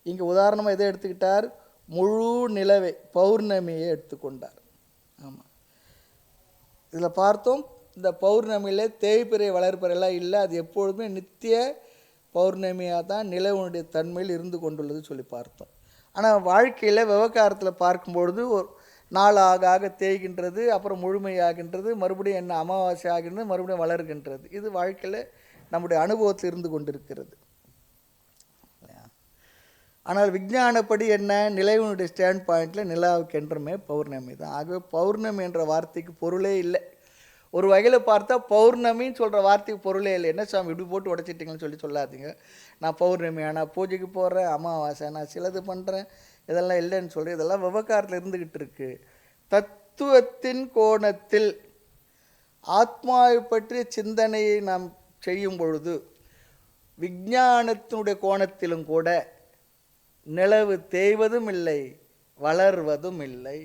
இங்கே உதாரணமாக எதை எடுத்துக்கிட்டார், முழு நிலவை பௌர்ணமியை எடுத்துக்கொண்டார். ஆமாம், இதில் பார்த்தோம், இந்த பௌர்ணமியில் தேய்பிறை வளர்ப்பிறையெல்லாம் இல்லை, அது எப்பொழுதுமே நித்திய பௌர்ணமியாக தான் நிலவனுடைய தன்மையில் இருந்து கொண்டுள்ளது சொல்லி பார்த்தோம். ஆனால் வாழ்க்கையில் விவகாரத்தில் பார்க்கும்பொழுது ஒரு நாள் ஆக தேய்கின்றது, அப்புறம் முழுமையாகின்றது, மறுபடியும் என்ன அமாவாசை ஆகின்றது, மறுபடியும் வளர்கின்றது. இது வாழ்க்கையில் நம்முடைய அனுபவத்தில் இருந்து கொண்டிருக்கிறது. ஆனால் விஞ்ஞானப்படி என்ன, நிலவினுடைய ஸ்டாண்ட் பாயிண்டில் நிலாவுக்கு என்றுமே பௌர்ணமி தான். ஆகவே பௌர்ணமி என்ற வார்த்தைக்கு பொருளே இல்லை. ஒரு வகையில் பார்த்தா பௌர்ணமின்னு சொல்கிற வார்த்தைக்கு பொருளே இல்லை. என்ன சாமி இப்படி போட்டு உடச்சிட்டிங்கன்னு சொல்லாதீங்க, நான் பௌர்ணமி ஆனால் பூஜைக்கு போகிறேன், அமாவாசை நான் சிலது பண்ணுறேன், இதெல்லாம் இல்லைன்னு சொல்கிறேன். இதெல்லாம் விவகாரத்தில் இருந்துக்கிட்டு இருக்கு. தத்துவத்தின் கோணத்தில் ஆத்மாவை பற்றிய சிந்தனையை நாம் செய்யும் பொழுது விஞ்ஞானத்தினுடைய கோணத்திலும் கூட நிலவு தேய்வதும் இல்லை, வளர்வதும் இல்லை.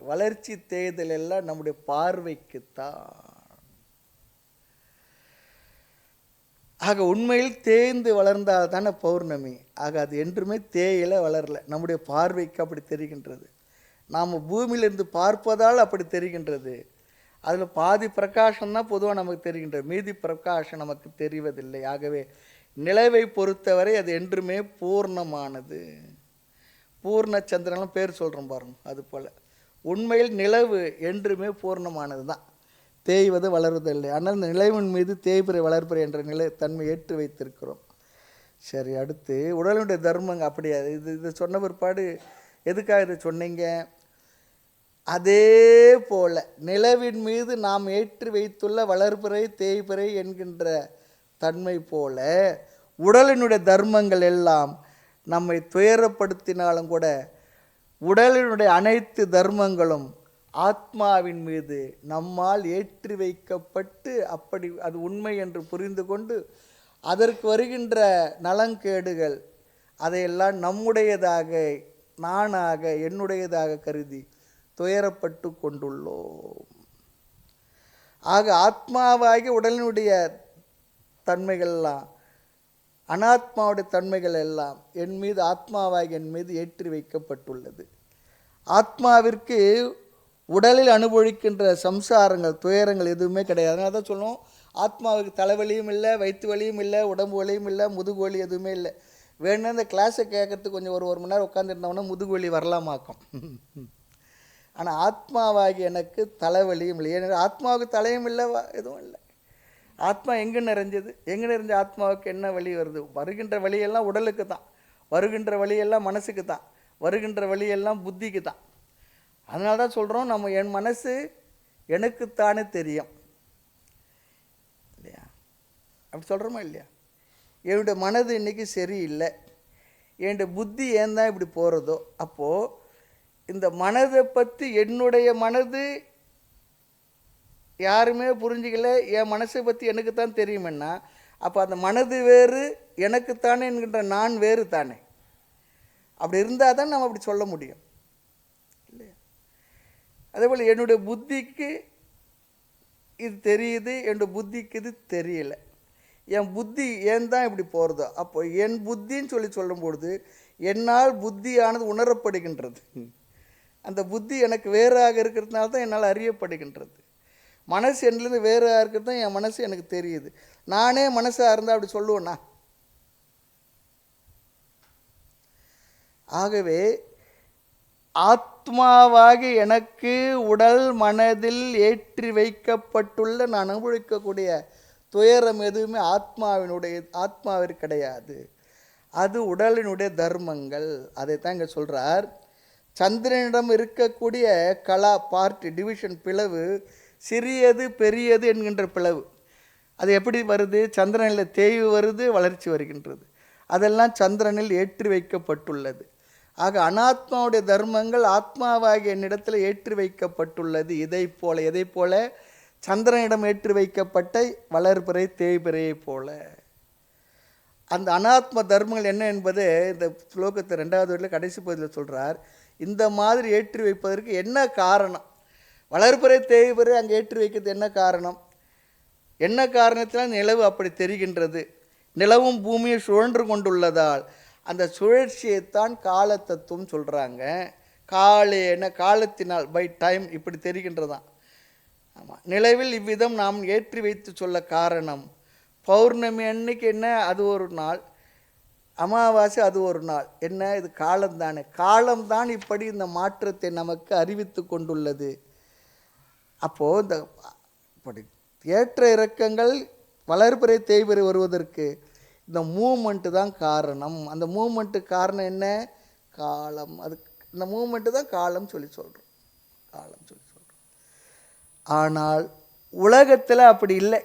வளர்ச்சி தேய்தல் எல்லாம் நம்முடைய பார்வைக்குத்தான். ஆக உண்மையில் தேய்ந்து வளர்ந்தால் தானே பௌர்ணமி. ஆக அது என்றுமே தேயில வளரல, நம்முடைய பார்வைக்கு அப்படி தெரிகின்றது. நாம் பூமியிலிருந்து பார்ப்பதால் அப்படி தெரிகின்றது. அதில் பாதி பிரகாசம்தான் பொதுவாக நமக்கு தெரிகின்றது, மீதி பிரகாசம் நமக்கு தெரிவதில்லை. ஆகவே நிலவை பொறுத்தவரை அது என்றுமே பூர்ணமானது. பூர்ண சந்திரன்லாம் பேர் சொல்கிறோம் பாருங்க, அது போல் உண்மையில் நிலவு என்றுமே பூர்ணமானது தான், தேய்வது வளருவதில்லை. ஆனால் இந்த நிலவின் மீது தேய்பிறை வளர்ப்பிறை என்ற தன்மை ஏற்று வைத்திருக்கிறோம். சரி, அடுத்து உடலுடைய தர்மங்க அப்படியா, இது சொன்ன பிற்பாடு எதுக்காக இதை சொன்னீங்க, அதே போல் நிலவின் மீது நாம் ஏற்றி வைத்துள்ள வளர்பிறை தேய்பிறை என்கின்ற தன்மை போல உடலினுடைய தர்மங்கள் எல்லாம் நம்மை துயரப்படுத்தினாலும் கூட உடலினுடைய அனைத்து தர்மங்களும் ஆத்மாவின் மீது நம்மால் ஏற்றி வைக்கப்பட்டு அப்படி அது உண்மை என்று புரிந்து கொண்டு அதற்கு வருகின்ற நலங்கேடுகள் அதையெல்லாம் நம்முடையதாக, நானாக, என்னுடையதாக கருதி துயரப்பட்டு கொண்டுள்ளோம். ஆக ஆத்மாவாகி உடலினுடைய தன்மைகள்லாம், அனாத்மாவுடைய தன்மைகள் எல்லாம் என் மீது, ஆத்மாவாகி என் மீது ஏற்றி வைக்கப்பட்டுள்ளது. ஆத்மாவிற்கு உடலில் அனுபவிக்கின்ற சம்சாரங்கள், துயரங்கள் எதுவுமே கிடையாது. அதனால தான் சொல்லுவோம், ஆத்மாவுக்கு தலைவலியும் இல்லை, வயிற்று வலியும் இல்லை, உடம்பு வலியும் இல்லை, முதுகு வலி எதுவுமே இல்லை. வேணும்னா இந்த கிளாஸை கேட்கறதுக்கு கொஞ்சம் ஒரு மணி நேரம் உட்காந்துருந்தோம்னா முதுகு வலி வரலாமாக்கும். ஆனால் ஆத்மாவாகி எனக்கு தலைவலியும் இல்லை. ஏன்னா ஆத்மாவுக்கு தலையும் இல்லை, எதுவும் இல்லை. ஆத்மா எங்கே நிறைஞ்சது, எங்கே நிறைஞ்ச ஆத்மாவுக்கு என்ன வலி வருது? வருகின்ற வழியெல்லாம் உடலுக்கு தான், வருகின்ற வழியெல்லாம் மனசுக்கு தான், வருகின்ற வழியெல்லாம் புத்திக்கு தான். அதனால தான் சொல்கிறோம், நம்ம என் மனசு எனக்குத்தானே தெரியும் இல்லையா, அப்படி சொல்கிறோமா இல்லையா? என்னுடைய மனது இன்றைக்கி சரியில்லை, என்னுடைய புத்தி ஏன் தான் இப்படி போகிறதோ, அப்போது இந்த மனதை பற்றி என்னுடைய மனது யாருமே புரிஞ்சிக்கல, என் மனசை பற்றி எனக்கு தான் தெரியுமென்னா அப்போ அந்த மனது வேறு எனக்குத்தானே என்கின்ற நான் வேறு தானே. அப்படி இருந்தால் தான் நம்ம அப்படி சொல்ல முடியும் இல்லையா? அதே போல் என்னுடைய புத்திக்கு இது தெரியுது, என்னுடைய புத்திக்கு இது தெரியல. என் புத்தி ஏன் தான் இப்படி போகிறதோ அப்போ என் புத்தின்னு சொல்லும்பொழுது என்னால் புத்தியானது உணரப்படுகின்றது. அந்த புத்தி எனக்கு வேறாக இருக்கிறதுனால தான் என்னால் அறியப்படுகின்றது. மனசு என்னிலேருந்து வேறாக இருக்கிறது தான் என் மனசு எனக்கு தெரியுது. நானே மனசாக இருந்தால் அப்படி சொல்லுவேண்ணா? ஆகவே ஆத்மாவாகி எனக்கு உடல் மனதில் ஏற்றி வைக்கப்பட்டுள்ள நான் அனுபவிக்கக்கூடிய துயரம் எதுவுமே ஆத்மாவிற்கு கிடையாது. அது உடலினுடைய தர்மங்கள். அதைத்தான் இங்கே சொல்கிறார். சந்திரனிடம் இருக்கக்கூடிய கலா பார்ட் டிவிஷன் பிளவு சிறியது பெரியது என்கின்ற பிளவு. அது எப்படி வருது? சந்திரனில் தேய்வு வருது, வளர்ச்சி வருகின்றது. அதெல்லாம் சந்திரனில் ஏற்றி வைக்கப்பட்டுள்ளது. ஆக அனாத்மாவுடைய தர்மங்கள் ஆத்மாவாகிய என்னிடத்தில் ஏற்றி வைக்கப்பட்டுள்ளது. எதை போல சந்திரனிடம் ஏற்றி வைக்கப்பட்ட வளர்பிறை தேய்பிறையை போல. அந்த அனாத்ம தர்மங்கள் என்ன என்பது இந்த ஸ்லோகத்தை 2வது வரியில் கடைசி பகுதியில் சொல்கிறார். இந்த மாதிரி ஏற்றி வைப்பதற்கு என்ன காரணம்? வளர்பிறை தேய்பிறை அங்கே ஏற்றி வைக்கிறது என்ன காரணம்? என்ன காரணத்தில் நிலவு அப்படி தெரிகின்றது? நிலவும் பூமியை சுழன்று கொண்டுள்ளதால் அந்த சுழற்சியைத்தான் கால தத்துவம் சொல்கிறாங்க. காலத்தினால் பை டைம் இப்படி தெரிகின்றதான். ஆமாம், நிலவில் இவ்விதம் நாம் ஏற்றி வைத்து சொல்ல காரணம், பௌர்ணமி அன்னைக்கு என்ன அது ஒரு நாள், அமாவாசை அது ஒரு நாள். என்ன இது? காலம்தானே. காலம்தான் இப்படி இந்த மாற்றத்தை நமக்கு அறிவித்து கொண்டுள்ளது. அப்போது இந்த இப்படி ஏற்ற இறக்கங்கள் வளர்பிறை தேய்பிறை வருவதற்கு இந்த மூமெண்ட்டு தான் காரணம். அந்த மூமெண்ட்டுக்கு காரணம் என்ன? காலம். அது இந்த மூமெண்ட்டு தான் காலம் சொல்லி சொல்கிறோம். ஆனால் உலகத்தில் அப்படி இல்லை.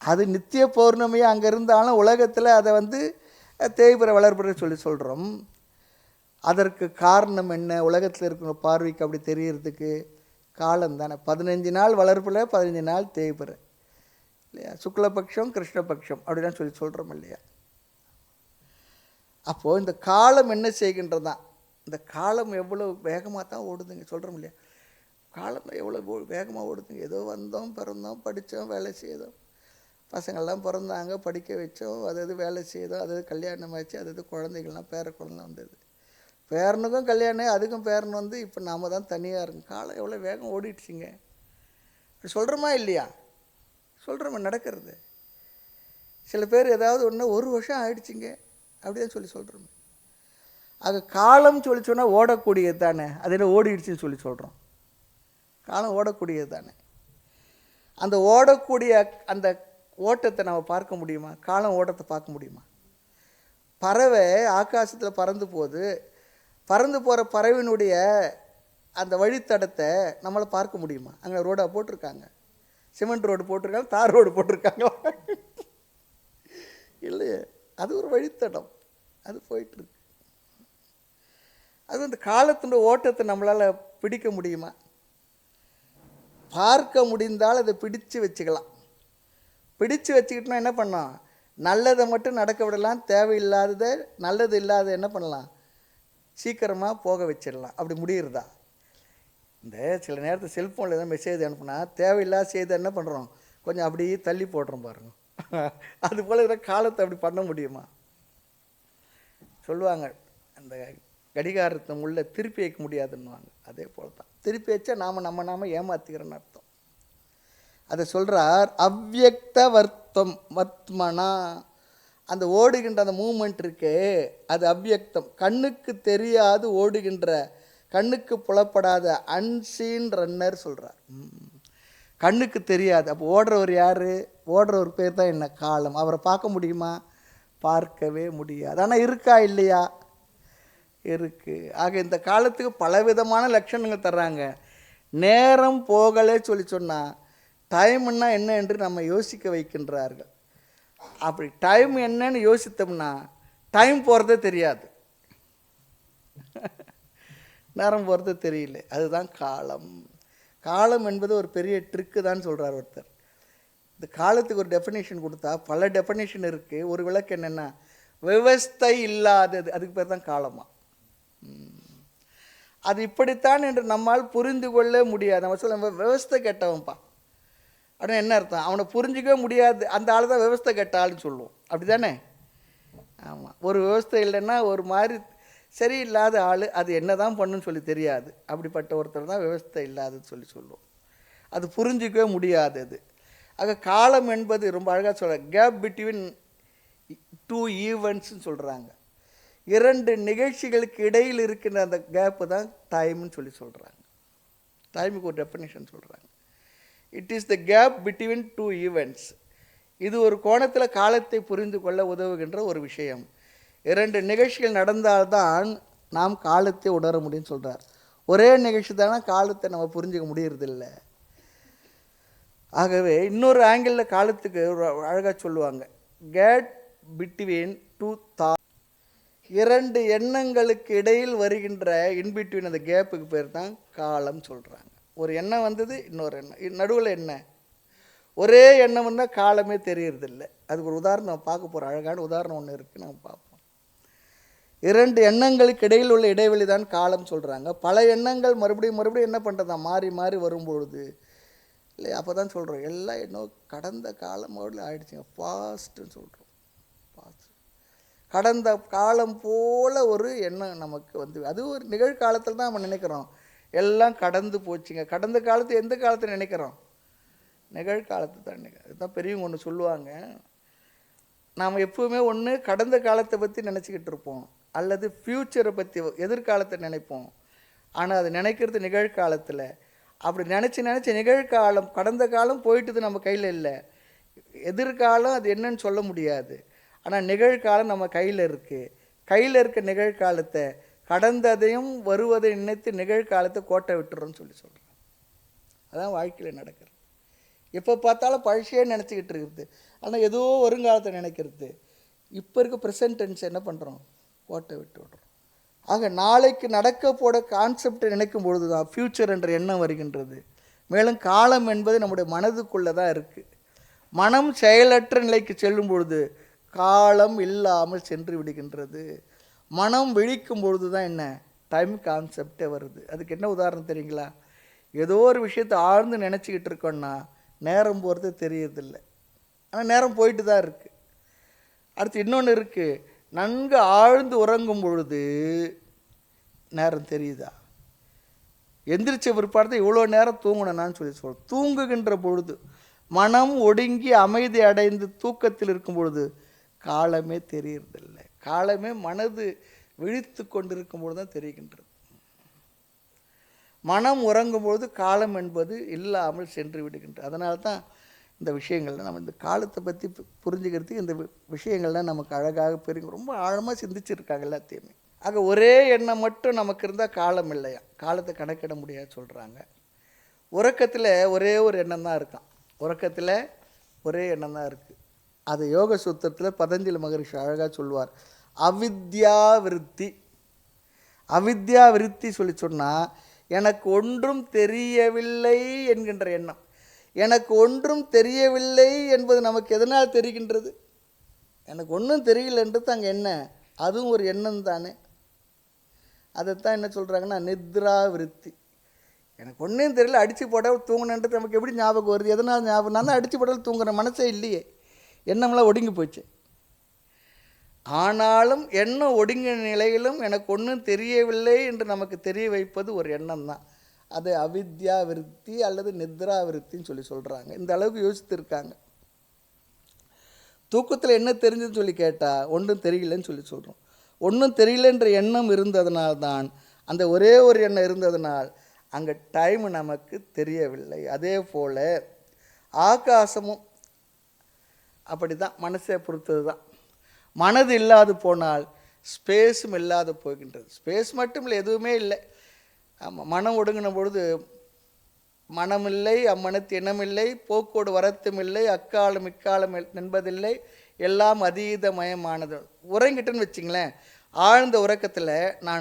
அது நித்திய பௌர்ணமியாக அங்கே இருந்தாலும் உலகத்தில் அதை தேய்பிறை வளர்பிறை சொல்லி சொல்கிறோம். அதற்கு காரணம் என்ன? உலகத்தில் இருக்கிற பார்வைக்கு அப்படி தெரியறதுக்கு காலம் தானே. 15 நாள் வளர்பிறை, 15 நாள் தேய்பிறை இல்லையா? சுக்லபக்ஷம் கிருஷ்ணபக்ஷம் அப்படிலாம் சொல்லி சொல்கிறோம் இல்லையா? அப்போது இந்த காலம் என்ன செய்கின்றதான்? இந்த காலம் எவ்வளோ வேகமாக தான் ஓடுதுங்க, சொல்கிறோம் இல்லையா? காலம் எவ்வளோ வேகமாக ஓடுதுங்க. ஏதோ வந்தோம், பிறந்தோம், படித்தோம், வேலை செய்தோம், பசங்கள்லாம் பிறந்தாங்க, படிக்க வச்சோம், அது வேலை செய்தோம், அது கல்யாணம் ஆச்சு, அது குழந்தைகள்லாம் பேர குழந்தை வந்தது, பேரனுக்கும் கல்யாணம், அதுக்கும் பேரன் இப்போ நாம் தான் தனியாக இருக்கும். காலம் எவ்வளோ வேகம் ஓடிடுச்சிங்க. இப்படி சொல்கிறோமா இல்லையா? சொல்கிறோமா? நடக்கிறது. சில பேர் ஏதாவது ஒன்று 1 வருஷம் ஆயிடுச்சிங்க அப்படிதான் சொல்கிறோம். அது காலம் சொல்லி சொன்னால் ஓடக்கூடியது தானே. அது என்ன ஓடிடுச்சின்னு சொல்லி சொல்கிறோம்? காலம் ஓடக்கூடியது தானே. அந்த ஓடக்கூடிய அந்த ஓட்டத்தை நம்ம பார்க்க முடியுமா? காலம் ஓட்டத்தை பார்க்க முடியுமா? பறவை ஆகாசத்தில் பறந்து போகிற பறவையினுடைய அந்த வழித்தடத்தை நம்மளை பார்க்க முடியுமா? அங்கே ரோடாக போட்டிருக்காங்க, சிமெண்ட் ரோடு போட்டிருக்காங்க, தார் ரோடு போட்டிருக்காங்க இல்லையே? அது ஒரு வழித்தடம், அது போயிட்டுருக்கு. அது அந்த காலத்தினுடைய ஓட்டத்தை நம்மளால் பிடிக்க முடியுமா? பார்க்க முடிந்தால் அதை பிடிச்சு வச்சுக்கலாம். பிடிச்சு வச்சுக்கிட்டோன்னா என்ன பண்ணலாம்? நல்லதை மட்டும் நடக்க விடலாம், தேவையில்லாததை நல்லது இல்லாத என்ன பண்ணலாம்? சீக்கிரமாக போக வச்சிடலாம். அப்படி முடியுறதா? இந்த சில நேரத்தில் செல்ஃபோனில் எதாவது மெசேஜ் அனுப்புனா தேவையில்லாத செய்தி என்ன பண்ணுறோம்? கொஞ்சம் அப்படியே தள்ளி போடுறோம் பாருங்க. அதுபோல் இருக்கிற காலத்தை அப்படி பண்ண முடியுமா? சொல்லுவாங்க, அந்த கடிகாரத்தை உள்ள திருப்பி வைக்க முடியாதுன்னுவாங்க. அதே போல் தான் திருப்பி வச்சா நாம ஏமாத்திக்கிறோன்னு அர்த்தம். அதை சொல்கிறார். அவ்யக்த வர்த்மனா, அந்த ஓடுகின்ற அந்த மூமெண்ட் இருக்கு, அது அவ்யக்தம், கண்ணுக்கு தெரியாது ஓடுகின்ற, கண்ணுக்கு புலப்படாத அன்சீன் ரன்னர் சொல்கிறார். கண்ணுக்கு தெரியாது. அப்போ ஓடுறவர் யார்? ஓடுறவர் பேர் தான் என்ன? காலம். அவரை பார்க்க முடியுமா? பார்க்கவே முடியாது. ஆனால் இருக்கா இல்லையா? இருக்குது. ஆக இந்த காலத்துக்கு பலவிதமான லட்சணங்கள் தர்றாங்க. நேரம் போகலே சொன்னால் டைம்னா என்ன என்று நம்ம யோசிக்க வைக்கின்றார்கள். அப்படி டைம் என்னன்னு யோசித்தோம்னா டைம் போகிறதே தெரியாது. நேரம் போகிறது தெரியல. அதுதான் காலம். காலம் என்பது ஒரு பெரிய ட்ரிக்கு தான் சொல்கிறார் ஒருத்தர். இந்த காலத்துக்கு ஒரு டெஃபினேஷன் கொடுத்தா பல டெஃபினேஷன் இருக்குது. ஒரு விளக்கு என்னென்னா விவஸ்தை இல்லாதது, அதுக்கு பேர் தான் காலமா. அது இப்படித்தான் என்று நம்மால் புரிந்து கொள்ள முடியாது. நம்ம சொல்ல விவஸ்தை கெட்டவன்ப்பா அப்படின்னு என்ன அர்த்தம்? அவனை புரிஞ்சிக்கவே முடியாது. அந்த ஆள் தான் விவஸ்தை கெட்ட ஆள்னு சொல்லுவோம், அப்படி தானே? ஆமாம். ஒரு விவஸ்தை இல்லைன்னா ஒரு மாதிரி சரியில்லாத ஆள், அது என்ன தான் பண்ணுன்னு சொல்லி தெரியாது. அப்படிப்பட்ட ஒருத்தர் தான் விவஸ்தை இல்லாததுன்னு சொல்லுவோம். அது புரிஞ்சிக்கவே முடியாதது. ஆக காலம் என்பது ரொம்ப அழகாக சொல்கிறார். கேப் பிட்வீன் டூ ஈவெண்ட்ஸ்ன்னு சொல்கிறாங்க. இரண்டு நிகழ்ச்சிகளுக்கு இடையில் இருக்கின்ற அந்த கேப்பு தான் டைம்னு சொல்கிறாங்க. டைமுக்கு ஒரு டெஃபினேஷன் சொல்கிறாங்க. It is the gap between two events. இது ஒரு கோணத்தில் காலத்தை புரிந்து கொள்ள உதவுகின்ற ஒரு விஷயம். இரண்டு நிகழ்ச்சிகள் நடந்தால்தான் நாம் காலத்தை உணர முடியும்னு சொல்கிறார். ஒரே நிகழ்ச்சி தானே காலத்தை நம்ம புரிஞ்சிக்க முடியறதில்ல. ஆகவே இன்னொரு ஆங்கிளில் காலத்துக்கு அழகாக சொல்லுவாங்க, கேட் பிட்வீன் டூ தாட். இரண்டு எண்ணங்களுக்கு இடையில் வருகின்ற இன்பிட்வீன் அந்த கேப்புக்கு பேர் தான் காலம் சொல்கிறாங்க. ஒரு எண்ணம் வந்தது, இன்னொரு எண்ணம் நடுவில் என்ன, ஒரே எண்ணம் வந்தால் காலமே தெரியறதில்லை. அதுக்கு ஒரு உதாரணம் நம்ம பார்க்க போகிறோம். அழகான உதாரணம் ஒன்று இருக்குது, நம்ம பார்ப்போம். இரண்டு எண்ணங்களுக்கு இடையில் உள்ள இடைவெளி தான் காலம் சொல்கிறாங்க. பல எண்ணங்கள் மறுபடியும் என்ன பண்ணுறதா மாறி மாறி வரும்பொழுது இல்லை, அப்போ தான் சொல்கிறோம் எல்லாம் இன்னும் கடந்த காலமோடு ஆயிடுச்சுங்க, ஃபாஸ்ட்டுன்னு சொல்கிறோம். ஃபாஸ்ட் கடந்த காலம் போல் ஒரு எண்ணம் நமக்கு வந்து, அது ஒரு நிகழ்காலத்தில் தான் நம்ம நினைக்கிறோம் எல்லாம் கடந்து போச்சுங்க. கடந்த காலத்து எந்த காலத்தில் நினைக்கிறோம்? நிகழ்காலத்தை தான் நினைக்கிறோம். இதுதான் பெரியவங்க ஒன்று சொல்லுவாங்க, நாம் எப்போவுமே ஒன்று கடந்த காலத்தை பற்றி நினச்சிக்கிட்டு இருப்போம், அல்லது ஃப்யூச்சரை பற்றி எதிர்காலத்தை நினைப்போம். ஆனால் அது நினைக்கிறது நிகழ்காலத்தில். அப்படி நினச்சி நிகழ்காலம் கடந்த காலம் போயிட்டுது, நம்ம கையில் இல்லை. எதிர்காலம் அது என்னன்னு சொல்ல முடியாது. ஆனால் நிகழ்காலம் நம்ம கையில் இருக்குது. கையில் இருக்க நிகழ்காலத்தை கடந்ததையும் வருவதை நினைத்து நிகழ்காலத்தை கோட்டை விட்டுறோன்னு சொல்கிறேன். அதான் வாழ்க்கையில் நடக்கிறது. எப்போ பார்த்தாலும் பழசையே நினச்சிக்கிட்டு இருக்குது, ஆனால் ஏதோ வருங்காலத்தை நினைக்கிறது. இப்போ இருக்க ப்ரெசன்ட் டென்ஸ் என்ன பண்ணுறோம்? கோட்டை விட்டு விடுறோம். ஆக நாளைக்கு நடக்க போட கான்செப்டை நினைக்கும் பொழுது தான் ஃப்யூச்சர் என்ற எண்ணம் வருகின்றது. மேலும் காலம் என்பது நம்முடைய மனதுக்குள்ளே தான் இருக்குது. மனம் செயலற்ற நிலைக்கு செல்லும் பொழுது காலம் இல்லாமல் சென்று விடுகின்றது. மனம் விழிக்கும் பொழுது தான் என்ன டைம் கான்செப்டே வருது. அதுக்கு என்ன உதாரணம் தெரியுங்களா? ஏதோ ஒரு விஷயத்தை ஆழ்ந்து நினச்சிக்கிட்டு இருக்கோன்னா நேரம் போகிறது தெரியறதில்லை, ஆனால் நேரம் போயிட்டு தான் இருக்குது. அடுத்து இன்னொன்று இருக்குது, நன்கு ஆழ்ந்து உறங்கும் பொழுது நேரம் தெரியுதா? எந்திரிச்ச பிற்பாடு இவ்வளோ நேரம் தூங்கணும்னான்னு சொல்கிறோம். தூங்குகின்ற பொழுது மனம் ஒடுங்கி அமைதி அடைந்து தூக்கத்தில் இருக்கும் பொழுது காலமே தெரியறதில்லை. காலமே மனது விழித்து கொண்டிருக்கும் பொழுது தான் தெரிகின்றது. மனம் உறங்கும் பொழுது காலம் என்பது இல்லாமல் சென்று விடுகின்றது. அதனால தான் இந்த விஷயங்கள்லாம் நம்ம இந்த காலத்தை பற்றி புரிஞ்சுக்கிறதுக்கு இந்த விஷயங்கள்லாம் நமக்கு அழகாக பெரிய ரொம்ப ஆழமாக சிந்திச்சிருக்காங்க எல்லாத்தையுமே. ஆக ஒரே எண்ணம் மட்டும் நமக்கு இருந்தால் காலம் இல்லையா, காலத்தை கணக்கிட முடியாது சொல்கிறாங்க. உறக்கத்தில் ஒரே ஒரு எண்ணம் தான் இருக்கான். உறக்கத்தில் ஒரே எண்ணம் தான் இருக்குது. அது யோக சூத்திரத்தில் பதஞ்சலி மகரிஷி அழகாக சொல்லுவார், அவித்யா விருத்தி. அவித்யா விருத்தி சொல்லி சொன்னால் எனக்கு ஒன்றும் தெரியவில்லை என்கின்ற எண்ணம். எனக்கு ஒன்றும் தெரியவில்லை என்பது நமக்கு எதனால் தெரிகின்றது? எனக்கு ஒன்றும் தெரியலன்றது அங்கே என்ன, அதுவும் ஒரு எண்ணம் தானே. அதைத்தான் என்ன சொல்கிறாங்கன்னா நித்ரா விருத்தி. எனக்கு ஒன்றும் தெரியல, அடித்து போட்டால் தூங்கினன்றது நமக்கு எப்படி ஞாபகம் வருது? எதனால் ஞாபகம்? நான் தான் அடித்து போட்டாலும் தூங்குற மனசே இல்லையே, எண்ணம்லாம் ஒடுங்கி போச்சு. ஆனாலும் எண்ணம் ஒடுங்கிய நிலையிலும் எனக்கு ஒன்றும் தெரியவில்லை என்று நமக்கு தெரிய வைப்பது ஒரு எண்ணம் தான். அது அவித்யா விருத்தி அல்லது நித்ரா விருத்தின்னு சொல்கிறாங்க. இந்த அளவுக்கு யோசித்துருக்காங்க. தூக்கத்தில் என்ன தெரிஞ்சுன்னு சொல்லி கேட்டால் ஒன்றும் தெரியலன்னு சொல்கிறோம். ஒன்றும் தெரியலன்ற எண்ணம் இருந்ததுனால்தான், அந்த ஒரே ஒரு எண்ணம் இருந்ததுனால் அங்கே டைம் நமக்கு தெரியவில்லை. அதே போல் ஆகாசமும் அப்படி தான், மனசை பொறுத்தது தான். மனது இல்லாது போனால் ஸ்பேஸும் இல்லாது போகின்றது. ஸ்பேஸ் மட்டும் இல்லை, எதுவுமே இல்லை. ஆமாம், மனம் ஒடுங்கின பொழுது மனமில்லை, அம்மனத்து இனமில்லை, போக்கோடு வரத்தும் இல்லை, அக்காலம் இக்காலம் என்பதில்லை, எல்லாம் அதீதமயமானது. உறங்கிட்டேன்னு வச்சிங்களேன், ஆழ்ந்த உறக்கத்தில்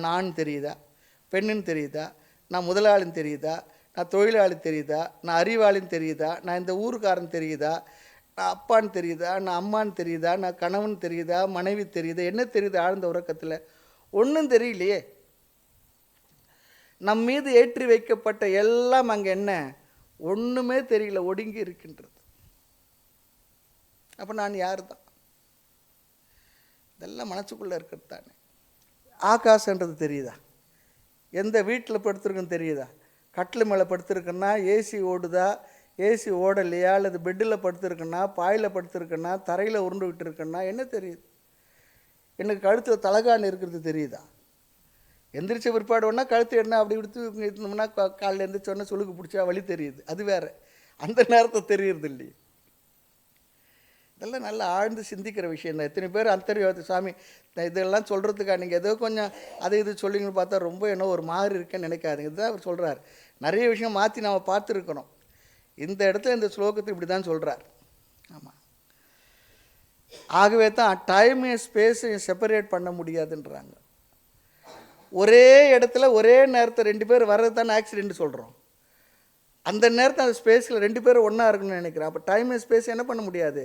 நான் தெரியுதா, பெண்ணுன்னு தெரியுதா, நான் முதலாளின்னு தெரியுதா, நான் தொழிலாளி தெரியுதா, நான் அறிவாளின்னு தெரியுதா, நான் இந்த ஊருக்காரன் தெரியுதா, நான் அப்பான்னு தெரியுதா, நான் அம்மான்னு தெரியுதா, நான் கணவன் தெரியுதா, மனைவி தெரியுதா, என்ன தெரியுது ஆழ்ந்த உறக்கத்தில்? ஒன்றும் தெரியலையே. நம் மீது ஏற்றி வைக்கப்பட்ட எல்லாம் அங்கே என்ன, ஒன்றுமே தெரியல, ஒடுங்கி இருக்கின்றது. அப்போ நான் யார் தான்? இதெல்லாம் மனசுக்குள்ளே இருக்கிறது தானே. ஆகாசன்றது தெரியுதா? எந்த வீட்டில் படுத்துருக்குன்னு தெரியுதா? கட்டில் மேலே படுத்துருக்குன்னா ஏசி ஓடுதா, ஏசி ஓடலையா, அல்லது பெட்டில் படுத்துருக்குன்னா, பாயில் படுத்துருக்குன்னா, தரையில் உருண்டு விட்டுருக்குன்னா என்ன தெரியுது? எனக்கு கழுத்தில் தலகாணி இருக்கிறது தெரியுதா? எந்திரிச்ச பிற்பாடு ஒன்றா கழுத்து என்ன அப்படி விடுத்து இருந்தோம்னா காலில் எந்திரிச்சோன்னா சுளுக்கு பிடிச்சா வலி தெரியுது, அது வேறு. அந்த நேரத்தை தெரியுறது இல்லையே. இதெல்லாம் நல்லா ஆழ்ந்து சிந்திக்கிற விஷயம் தான். எத்தனை பேர் அந்தர்யாமி சாமி இதெல்லாம் சொல்கிறதுக்கா, நீங்கள் ஏதோ கொஞ்சம் அது இது சொல்லிங்கன்னு பார்த்தா ரொம்ப என்ன ஒரு மாதிரி இருக்கேன்னு நினைக்காதுங்க. இதுதான் அவர் சொல்கிறார். நிறைய விஷயம் மாற்றி நம்ம பார்த்துருக்கணும். இந்த இடத்துல இந்த ஸ்லோகத்தை இப்படி தான் சொல்கிறார். ஆமாம். ஆகவே தான் டைமையும் ஸ்பேஸையும் செப்பரேட் பண்ண முடியாதுன்றாங்க. ஒரே இடத்துல ஒரே நேரத்தை 2 பேர் வர்றது தானே ஆக்சிடென்ட் சொல்கிறோம். அந்த நேரத்தில் அந்த ஸ்பேஸில் 2 பேரும் ஒன்றா இருக்குன்னு நினைக்கிறேன். அப்போ டைம் அண்ட் ஸ்பேஸ் என்ன பண்ண முடியாது,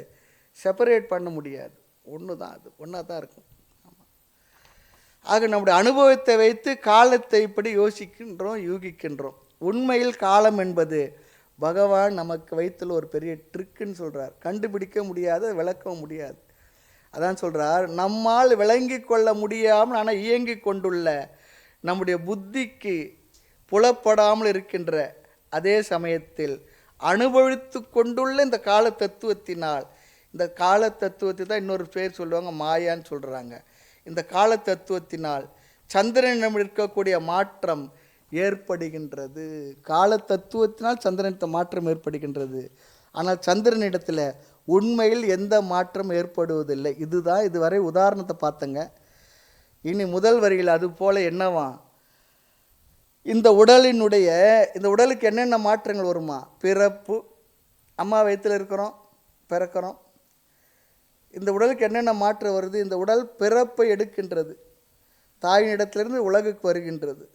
செப்பரேட் பண்ண முடியாது. ஒன்று தான், அது ஒன்றா தான் இருக்கும். ஆமாம். ஆக நம்முடைய அனுபவத்தை வைத்து காலத்தை இப்படி யோசிக்கின்றோம், யூகிக்கின்றோம். உண்மையில் காலம் என்பது பகவான் நமக்கு வைத்துள்ள ஒரு பெரிய ட்ரிக்குன்னு சொல்கிறார். கண்டுபிடிக்க முடியாது, விளக்கவும் முடியாது. அதான் சொல்கிறார், நம்மால் விளங்கி கொள்ள முடியாமல் ஆனால் இயங்கி கொண்டுள்ள நம்முடைய புத்திக்கு புலப்படாமல் இருக்கின்ற அதே சமயத்தில் அனுபவித்து கொண்டுள்ள இந்த கால தத்துவத்தினால், இந்த கால தத்துவத்தை தான் இன்னொரு பேர் சொல்லுவாங்க மாயான்னு சொல்கிறாங்க. இந்த கால தத்துவத்தினால் சந்திரனிடம் இருக்கக்கூடிய மாற்றம் ஏற்படுகின்றது. கால தத்துவத்தினால் சந்திரனிடத்தில் மாற்றம் ஏற்படுகின்றது. ஆனால் சந்திரனிடத்தில் உண்மையில் எந்த மாற்றம் ஏற்படுவதில்லை. இதுதான் இதுவரை உதாரணத்தை பார்த்தங்க. இனி முதல் வரியில் அது போல் என்னவா, இந்த உடலினுடைய இந்த உடலுக்கு என்னென்ன மாற்றங்கள் வருமா? பிறப்பு, அம்மா வயிற்றில் இருக்கிறோம், பிறக்கிறோம். இந்த உடலுக்கு என்னென்ன மாற்றம் வருது? இந்த உடல் பிறப்பை எடுக்கின்றது, தாயினிடத்திலிருந்து உலகுக்கு வருகின்றது.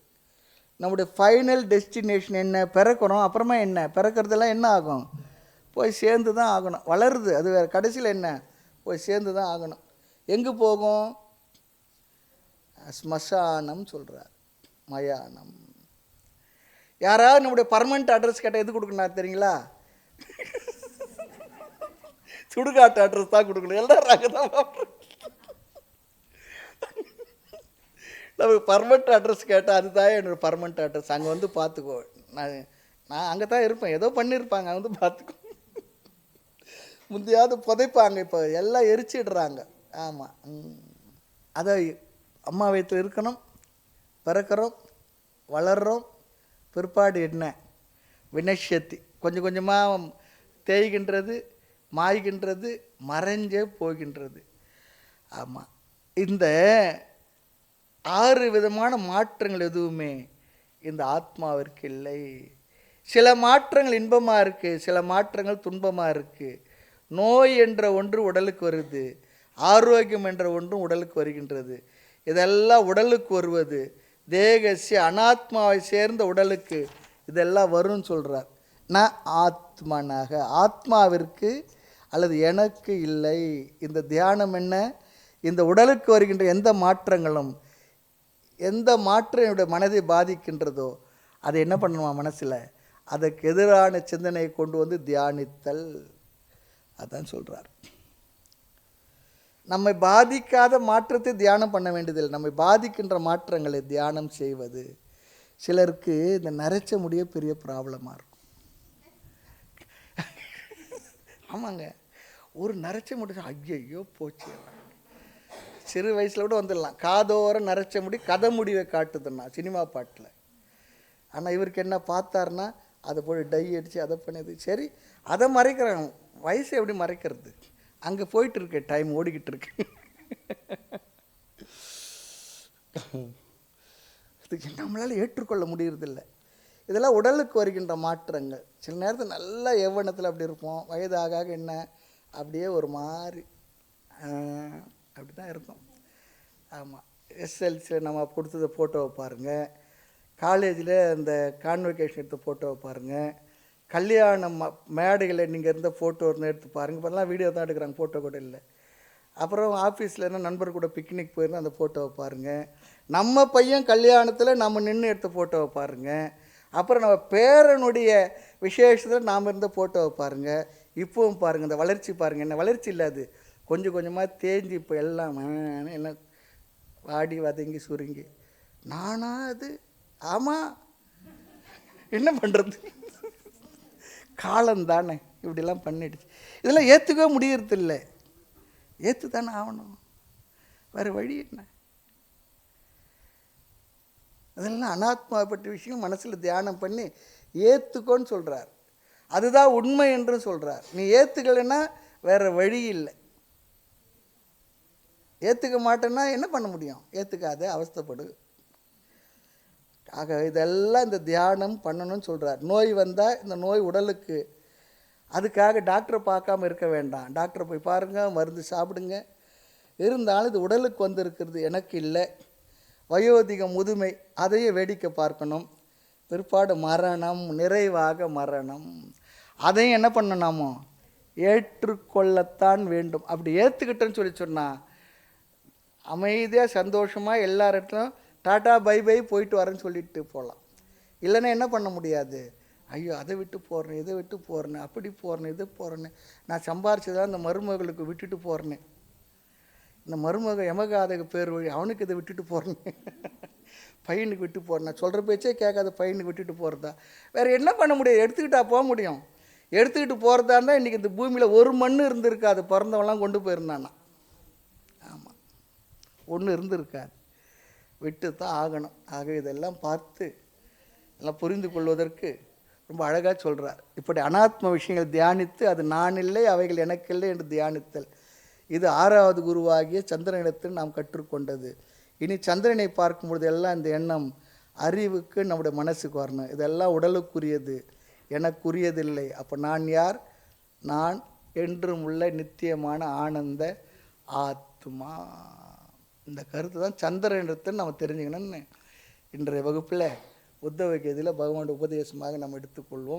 நம்முடைய ஃபைனல் டெஸ்டினேஷன் என்ன? பிறக்கிறோம். அப்புறமா என்ன? பிறக்கிறதெல்லாம் என்ன ஆகும்? போய் சேர்ந்து தான் ஆகணும். வளருது, அது வேறு. கடைசியில் என்ன? போய் சேர்ந்து தான் ஆகணும். எங்கே போகும்? ஸ்மசானம் சொல்கிறார், மயானம். யாராவது நம்முடைய பர்மனெண்ட் அட்ரஸ் கேட்டால் எது கொடுக்கணும் தெரியுங்களா? சுடுகாட்டு அட்ரஸ் தான் கொடுக்கணும். எல்லாரும் அங்கே தான் நமக்கு பர்மனெண்ட் அட்ரஸ் கேட்டால் அதுதான் என்னோடய பர்மனெண்ட் அட்ரஸ். அங்கே வந்து பார்த்துக்கோ, நான் அங்கே தான் இருப்பேன். ஏதோ பண்ணியிருப்பாங்க, அங்கே வந்து பார்த்துக்கோ. முந்தையாவது புதைப்பாங்க, இப்போ எல்லாம் எரிச்சிடுறாங்க. ஆமாம். அதை அம்மா வயிற்றில் இருக்கணும், பிறக்கிறோம், வளர்கிறோம். பிற்பாடு என்ன? வினஷ்யத்தி, கொஞ்சம் கொஞ்சமாக தேய்கின்றது, மாய்கின்றது, மறைஞ்சே போகின்றது. ஆமாம். இந்த 6 விதமான மாற்றங்கள் எதுவுமே இந்த ஆத்மாவிற்கு இல்லை. சில மாற்றங்கள் இன்பமாக இருக்குது, சில மாற்றங்கள் துன்பமாக இருக்குது. நோய் என்ற ஒன்று உடலுக்கு வருது, ஆரோக்கியம் என்ற ஒன்றும் உடலுக்கு வருகின்றது. இதெல்லாம் உடலுக்கு வருவது தேகசி அனாத்மாவை சேர்ந்த உடலுக்கு இதெல்லாம் வரும்னு சொல்கிறார். நான் ஆத்மனாக, ஆத்மாவிற்கு அல்லது எனக்கு இல்லை. இந்த தியானம் என்ன? இந்த உடலுக்கு வருகின்ற எந்த மாற்றங்களும், எந்த மாற்றம் என்னுடைய மனதை பாதிக்கின்றதோ அதை என்ன பண்ணணுமா? மனசில் அதற்கு எதிரான சிந்தனையை கொண்டு வந்து தியானித்தல். அதான் சொல்கிறார். நம்மை பாதிக்காத மாற்றத்தை தியானம் பண்ண வேண்டியதில்லை, நம்மை பாதிக்கின்ற மாற்றங்களை தியானம் செய்வது. சிலருக்கு இந்த நரைச்ச முடிய பெரிய ப்ராப்ளமாக இருக்கும். ஆமாங்க, ஒரு நரைச்ச முடி ஐயோ போச்சு. சிறு வயசில் கூட வந்துடலாம். காதோர நரைச்ச முடி கதை முடிவை காட்டுதுன்னா சினிமா பாட்டில். ஆனால் இவருக்கு என்ன பார்த்தாருன்னா அதை போய் டை அடித்து அதை பண்ணது. சரி, அதை மறைக்கிறாங்க. வயசு எப்படி மறைக்கிறது? அங்கே போயிட்டு இருக்கு, டைம் ஓடிக்கிட்டு இருக்கு. இதுக்கு நம்மளால் ஏற்றுக்கொள்ள முடியறதில்லை. இதெல்லாம் உடலுக்கு வருகின்ற மாற்றங்கள். சில நேரத்தில் நல்ல யௌவனத்தில் அப்படி இருப்போம், வயதாக என்ன அப்படியே ஒரு மாதிரி அப்படி தான் இருக்கும். ஆமாம். எஸ்எல்சியில் நம்ம கொடுத்தத ஃபோட்டோவை பாருங்கள், காலேஜில் அந்த கான்வெகேஷன் எடுத்த ஃபோட்டோவை பாருங்கள், கல்யாண மேடைகளில் நீங்கள் இருந்த ஃபோட்டோ இருந்தால் எடுத்து பாருங்கள். இப்போல்லாம் வீடியோ தான் எடுக்கிறாங்க, ஃபோட்டோ கூட இல்லை. அப்புறம் ஆஃபீஸில் என்ன நண்பர் கூட பிக்னிக் போயிருந்தால் அந்த ஃபோட்டோவை பாருங்கள். நம்ம பையன் கல்யாணத்தில் நம்ம நின்று எடுத்த ஃபோட்டோவை பாருங்கள். அப்புறம் நம்ம பேரனுடைய விசேஷத்தில் நாம் இருந்த ஃபோட்டோவை பாருங்கள். இப்போவும் பாருங்கள், இந்த வளர்ச்சி பாருங்கள். என்ன வளர்ச்சி இல்லை, அது கொஞ்சம் கொஞ்சமாக தேஞ்சி இப்போ எல்லாம் எல்லாம் வாடி வதங்கி சுருங்கி. நானா அது? ஆமாம், என்ன பண்ணுறது, காலந்தானே இப்படிலாம் பண்ணிடுச்சு. இதெல்லாம் ஏற்றுக்கவே முடியறது இல்லை. ஏற்று தானே ஆகணும், வேறு வழி என்ன? அதெல்லாம் அனாத்மா பற்றி விஷயம் மனசில் தியானம் பண்ணி ஏற்றுக்கோன்னு சொல்கிறார். அதுதான் உண்மை என்றும் சொல்கிறார். நீ ஏற்றுக்கலைன்னா வேறு வழி இல்லை. ஏற்றுக்க மாட்டேன்னா என்ன பண்ண முடியும்? ஏற்றுக்காத, அவஸ்தைப்படு. ஆக இதெல்லாம் இந்த தியானம் பண்ணணும்னு சொல்கிறார். நோய் வந்தால் இந்த நோய் உடலுக்கு, அதுக்காக டாக்டரை பார்க்காம இருக்க வேண்டாம். டாக்டரை போய் பாருங்கள், மருந்து சாப்பிடுங்க. இருந்தாலும் இது உடலுக்கு வந்திருக்கிறது, எனக்கு இல்லை. வயோதிக முதுமை, அதையே வேடிக்கை பார்க்கணும். பிற்பாடு மரணம், நிறைவாக மரணம், அதையும் என்ன பண்ணணுமோ ஏற்றுக்கொள்ளத்தான் வேண்டும். அப்படி ஏற்றுக்கிட்டேன்னு சொன்னால் அமைதியாக சந்தோஷமாக எல்லார்ட்டும் டாட்டா பை பை போயிட்டு வரேன்னு சொல்லிட்டு போகலாம். இல்லைன்னா என்ன பண்ண முடியாது, ஐயோ அதை விட்டு போகிறேன், இதை விட்டு போகிறேன்னு, அப்படி போகிறேன்னு, இது போகிறேன்னு, நான் சம்பாரிச்சதான் இந்த மருமகளுக்கு விட்டுட்டு போகிறேன்னு, இந்த மருமக எமகாதக பேர் வழி அவனுக்கு இதை விட்டுட்டு போகிறேன்னு, பையனுக்கு விட்டு போகிறேன். நான் சொல்கிற பேச்சே கேட்காத பையனுக்கு விட்டுட்டு போகிறதா? வேறு என்ன பண்ண முடியும்? எடுத்துக்கிட்டா போக முடியும். எடுத்துக்கிட்டு போகிறதா இருந்தால் இன்றைக்கி இந்த பூமியில் ஒரு மண் இருந்திருக்காது, பிறந்தவெல்லாம் கொண்டு போயிருந்தானா. ஆமாம், ஒன்று இருந்திருக்காது, விட்டு தான் ஆகணும். ஆக இதெல்லாம் பார்த்து எல்லாம் புரிந்து கொள்வதற்கு ரொம்ப அழகாக சொல்கிறார். இப்படி அனாத்ம விஷயங்கள் தியானித்து அது நான் இல்லை அவைகள் எனக்கு இல்லை என்று தியானித்தல், இது 6வது குருவாகிய சந்திரனிடத்தில் நாம் கற்றுக்கொண்டது. இனி சந்திரனை பார்க்கும்பொழுது எல்லாம் இந்த எண்ணம் அறிவுக்கு நம்முடைய மனசுக்கு வரணும். இதெல்லாம் உடலுக்குரியது, எனக்குரியதில்லை. அப்போ நான் யார்? நான் என்றும் உள்ள நித்தியமான ஆனந்த ஆத்மா. இந்த கருத்து தான் சந்திரனிடத்தில் நம்ம தெரிஞ்சுக்கணும்னு இன்றைய வகுப்பில் உத்தவ கீதையில் பகவானுடைய உபதேசமாக நம்ம எடுத்துக்கொள்வோம்.